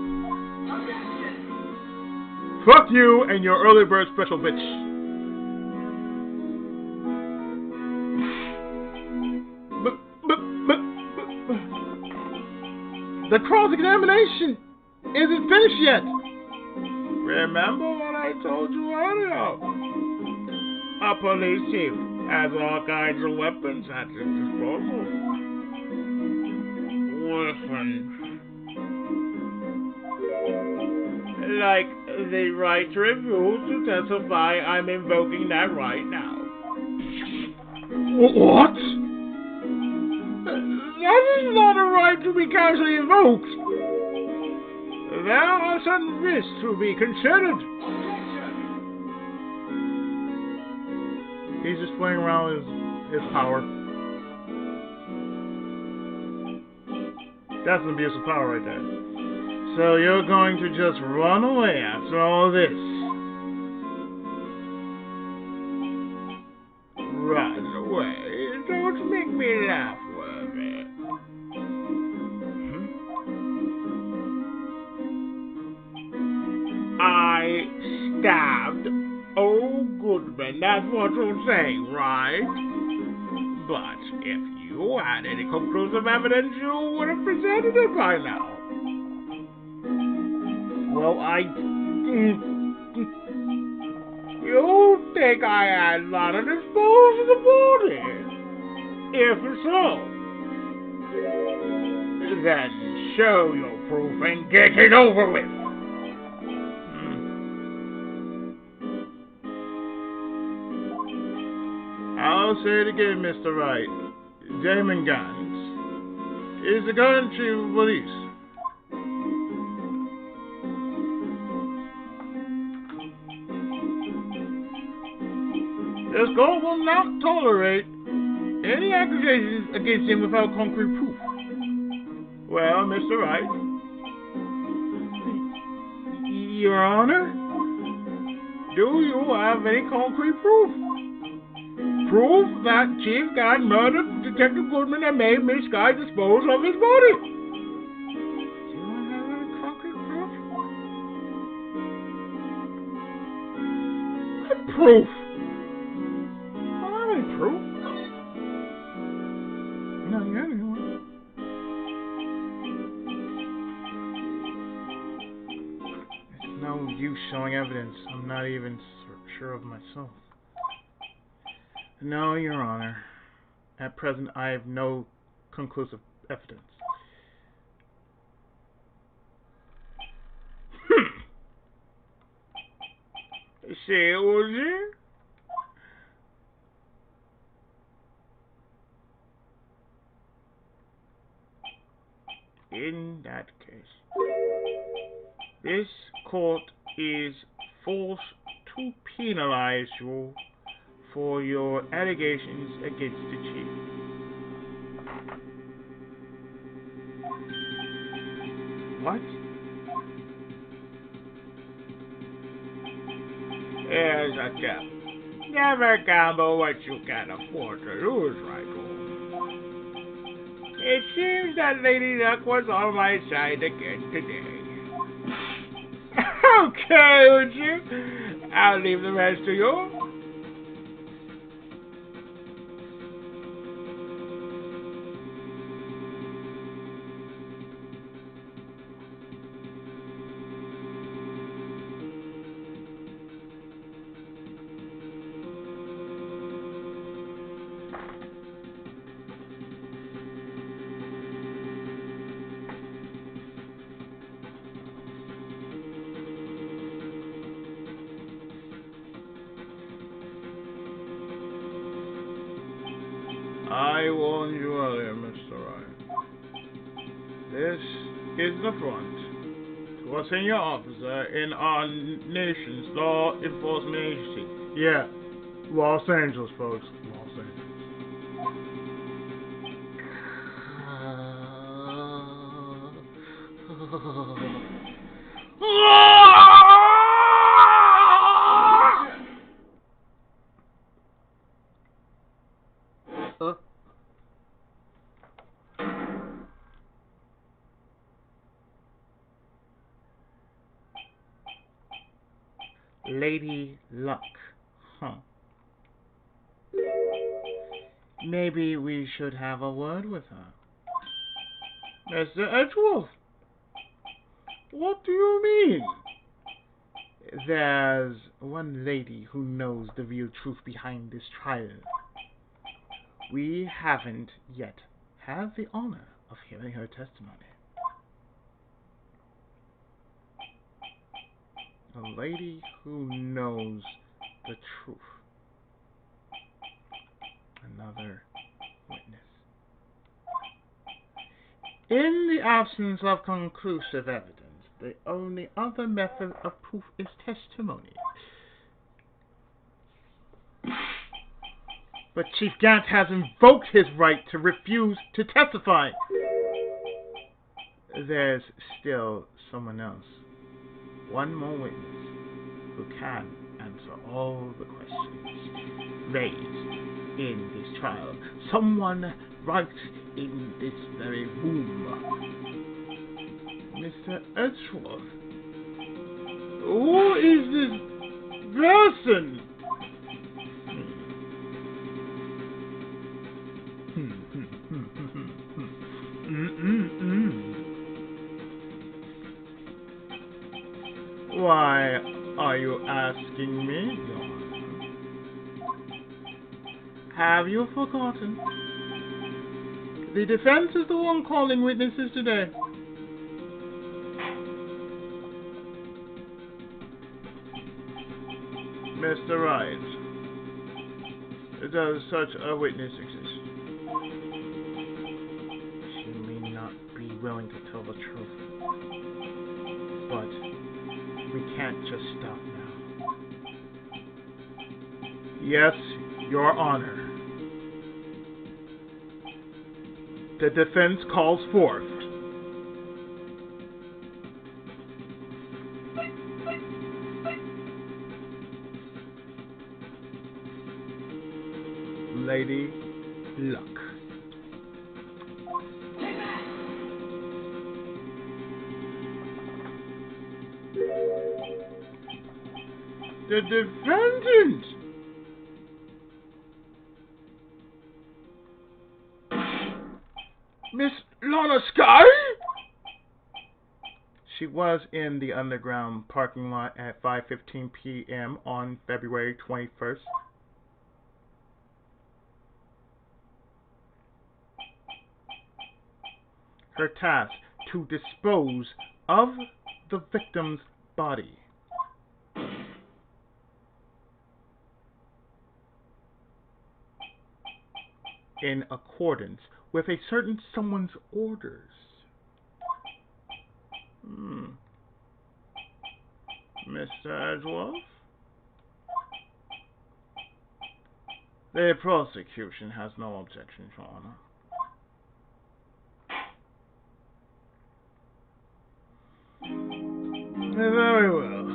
Fuck you and your early bird special, bitch. The cross-examination isn't finished yet. Remember what I told you earlier? A police chief has all kinds of weapons at his disposal. Weapons. Like the right to refuse to testify, I'm invoking that right now. What? That is not a right to be casually invoked. There are certain risks to be considered. He's just playing around with his power. That's an abuse of power right there. So you're going to just run away after all this? Run away? stabbed. Oh, Goodman, that's what you're saying, right? But if you had any conclusive evidence, you would have presented it by now. Well, You think I had not to dispose of the body? If so, then show your proof and get it over with. I'll say it again, Mr. Wright. Damon Gans is the current chief of police. This court will not tolerate any accusations against him without concrete proof. Well, Mr. Wright. Your Honor, do you have any concrete proof? Proof that Chief Gans murdered Detective Goodman and made Miss Guy dispose of his body. Do you have any concrete proof? Proof? Proof? Not yet, anyway. It's no use showing evidence. I'm not even sure of myself. No, Your Honor. At present, I have no conclusive evidence. Say it, was it? In that case, this court is forced to penalize you for your allegations against the chief. What? Here's a tip. Never gamble what you can afford to lose, Right? It seems that Lady Luck was on my side again today. Okay, would you? I'll leave the rest to you. I warned you earlier, Mr. Ryan. This is the front to a senior officer in our nation's law enforcement agency. Yeah, Los Angeles, folks. Los Angeles. Lady Luck. Huh. Maybe we should have a word with her. Mr. Edgeworth, what do you mean? There's one lady who knows the real truth behind this trial. We haven't yet had the honor of hearing her testimony. A lady who knows the truth. Another witness. In the absence of conclusive evidence, the only other method of proof is testimony. But Chief Gant has invoked his right to refuse to testify. There's still someone else. One more witness who can answer all the questions raised in this trial. Someone right in this very room. Mr. Edgeworth, Who is this Watson! Why are you asking me, Your Honor? Have you forgotten? The defense is the one calling witnesses today. Mr. Wright, does such a witness exist? She may not be willing to tell the truth, but we can't just stop now. Yes, Your Honor. The defense calls forth. Lady Luck. The defendant! Miss Lana Sky? She was in the underground parking lot at 5:15 p.m. on February 21st. Her task, to dispose of the victim's body. In accordance with a certain someone's orders. Mr. Edgeworth? The prosecution has no objection, Your Honor. Very well.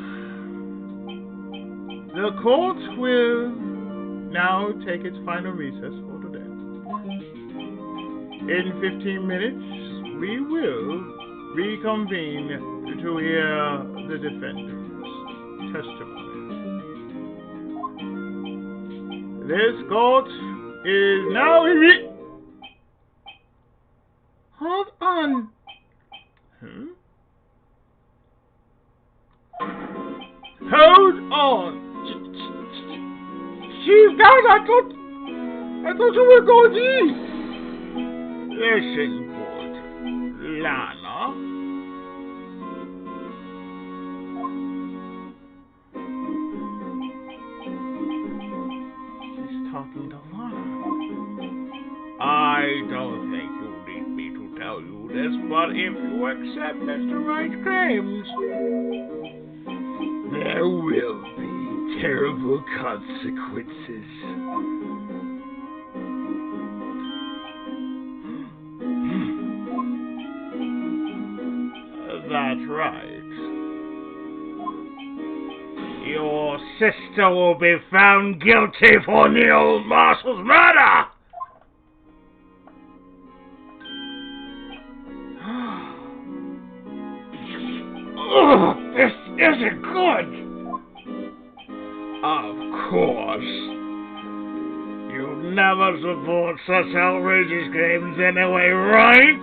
The court will now take its final recess for today. In 15 minutes, we will reconvene to hear the defendant's testimony. This court is now in Hold on. Hold on. Chief, guys, I thought you were going to eat. Listen, good. Lana. She's talking to Lana. I don't think you need me to tell you this, but if you accept Mr. Wright's claims, there will be terrible consequences. That's right. Your sister will be found guilty for Neil Marshall's murder! Oh, this isn't good! Of course. You never support such outrageous claims anyway, right?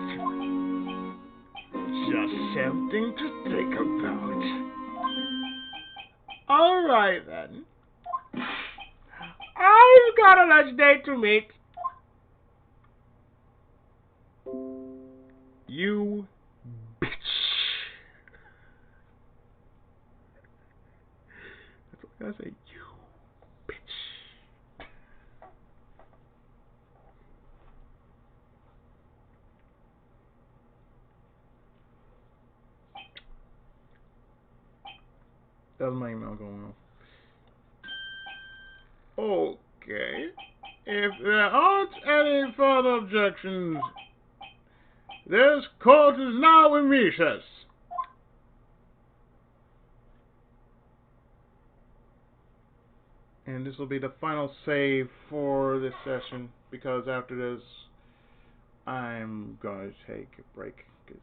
Just something to think about. Alright then. I've got a lunch date to make. You bitch. That's what I gotta say. You bitch. That was my email going on. Okay. If there aren't any further objections, this court is now in recess. And this will be the final save for this session, because after this, I'm going to take a break. Cause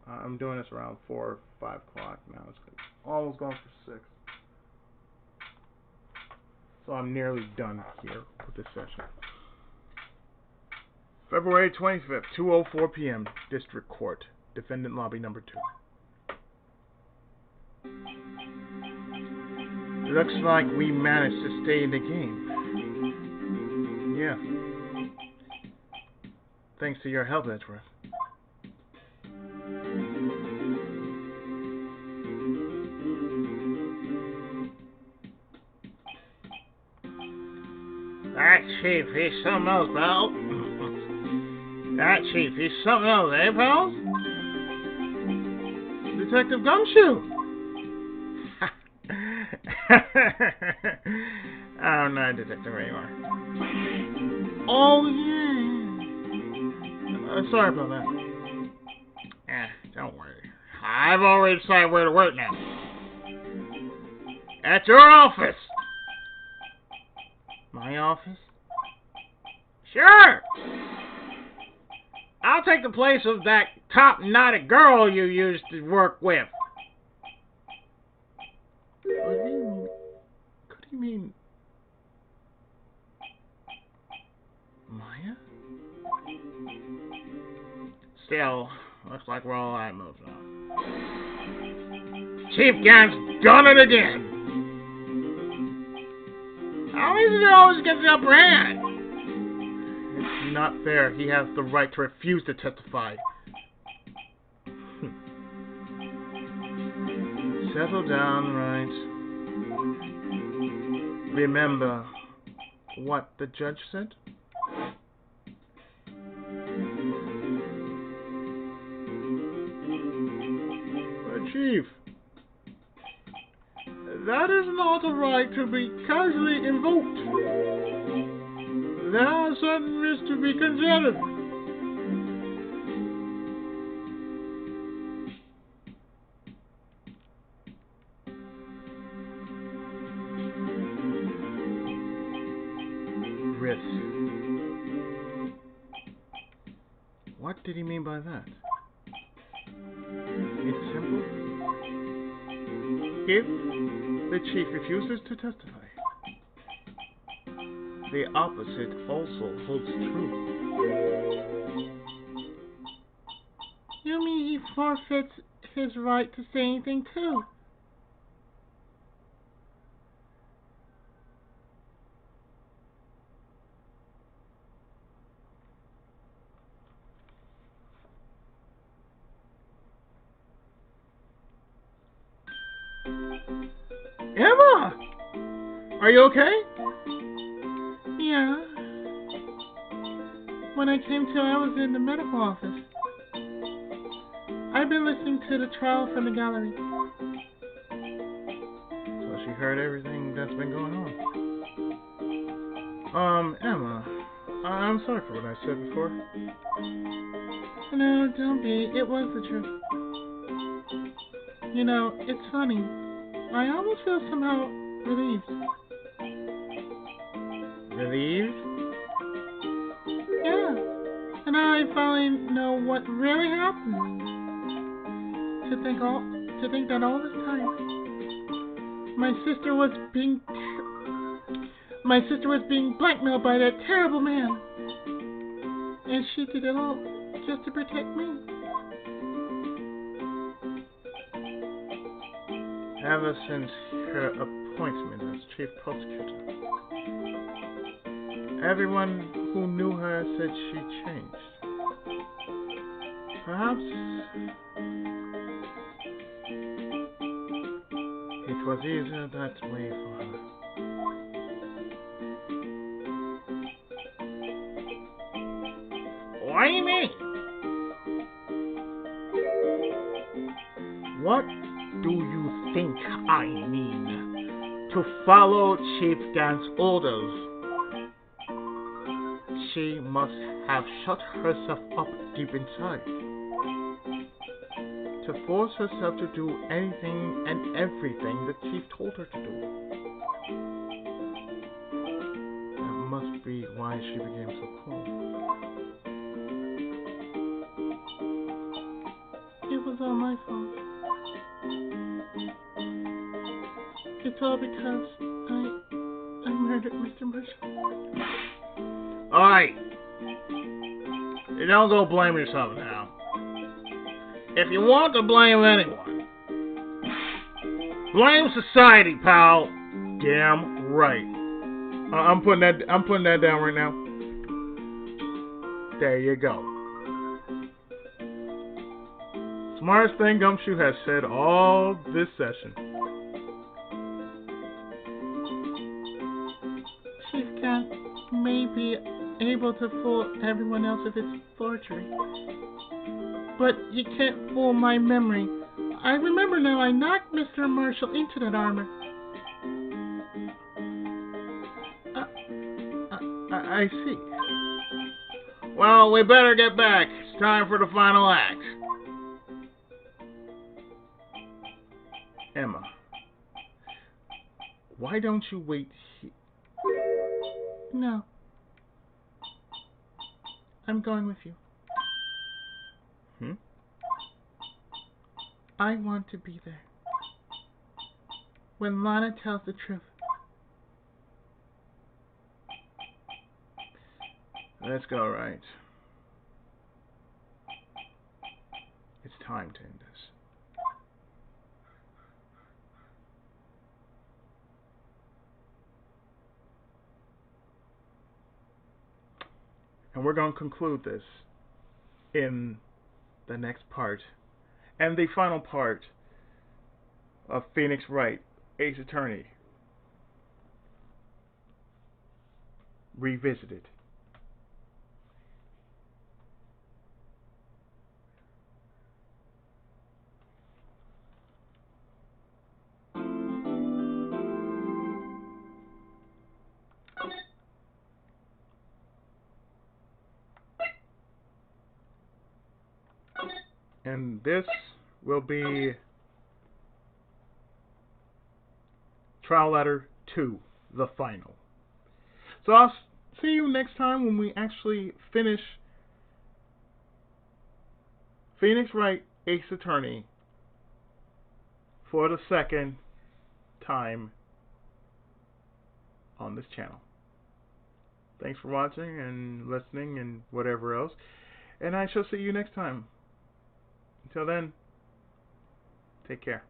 I'm doing this around 4 or 5 o'clock now. It's almost going for 6. So I'm nearly done here with this session. February 25th, 2:04 p.m. District Court. Defendant Lobby number 2. Looks like we managed to stay in the game. Yeah. Thanks to your help, Edgeworth. That chief, he's something else, pal. That chief, he's something else, eh, pals? Detective Gumshoe! I'm not a detective anymore. Oh, yeah. Sorry about that. Don't worry. I've already decided where to work now. At your office. My office? Sure. I'll take the place of that top-knotted girl you used to work with. What do you mean? Maya? Still, looks like we're all out of moves now. Chief Gant's done it again. How is it always gets the upper hand? It's not fair. He has the right to refuse to testify. Settle down, Wright. Remember what the judge said? Chief, that is not a right to be casually invoked. There are certain risks to be considered. Risks. What did he mean by that? It's simple. If the chief refuses to testify, the opposite also holds true. You mean he forfeits his right to say anything too? Emma! Are you okay? Yeah. When I came to, I was in the medical office. I've been listening to the trial from the gallery. So she heard everything that's been going on. Emma, I'm sorry for what I said before. No, don't be. It was the truth. You know, it's funny. I almost feel somehow relieved. Relieved? Yeah. And I finally know what really happened. To think that all this time, my sister was being blackmailed by that terrible man, and she did it all just to protect me. Ever since her appointment as chief prosecutor, everyone who knew her said she changed. Perhaps it was easier that way for her. What do you mean? What do you think I mean? To follow Chief Gant's orders. She must have shut herself up deep inside. To force herself to do anything and everything the chief told her to do. That must be why she became so cold. It was all my fault. It's all because I murdered Mr. Marshall. Alright. You don't go blame yourself now. If you want to blame anyone, blame society, pal. Damn right. I'm putting that down right now. There you go. Smartest thing Gumshoe has said all this session. Chief Cat may be able to fool everyone else if it's forgery, but you can't fool my memory. I remember now I knocked Mr. Marshall into that armor. I see. Well, we better get back. It's time for the final act. Emma, why don't you wait here? No. I'm going with you. I want to be there. When Lana tells the truth. Let's go, Wright. It's time to end this. And we're going to conclude this in the next part and the final part of Phoenix Wright, Ace Attorney Revisited. And this will be Trial Letter 2, the final. So I'll see you next time when we actually finish Phoenix Wright, Ace Attorney for the second time on this channel. Thanks for watching and listening and whatever else. And I shall see you next time. Until then, take care.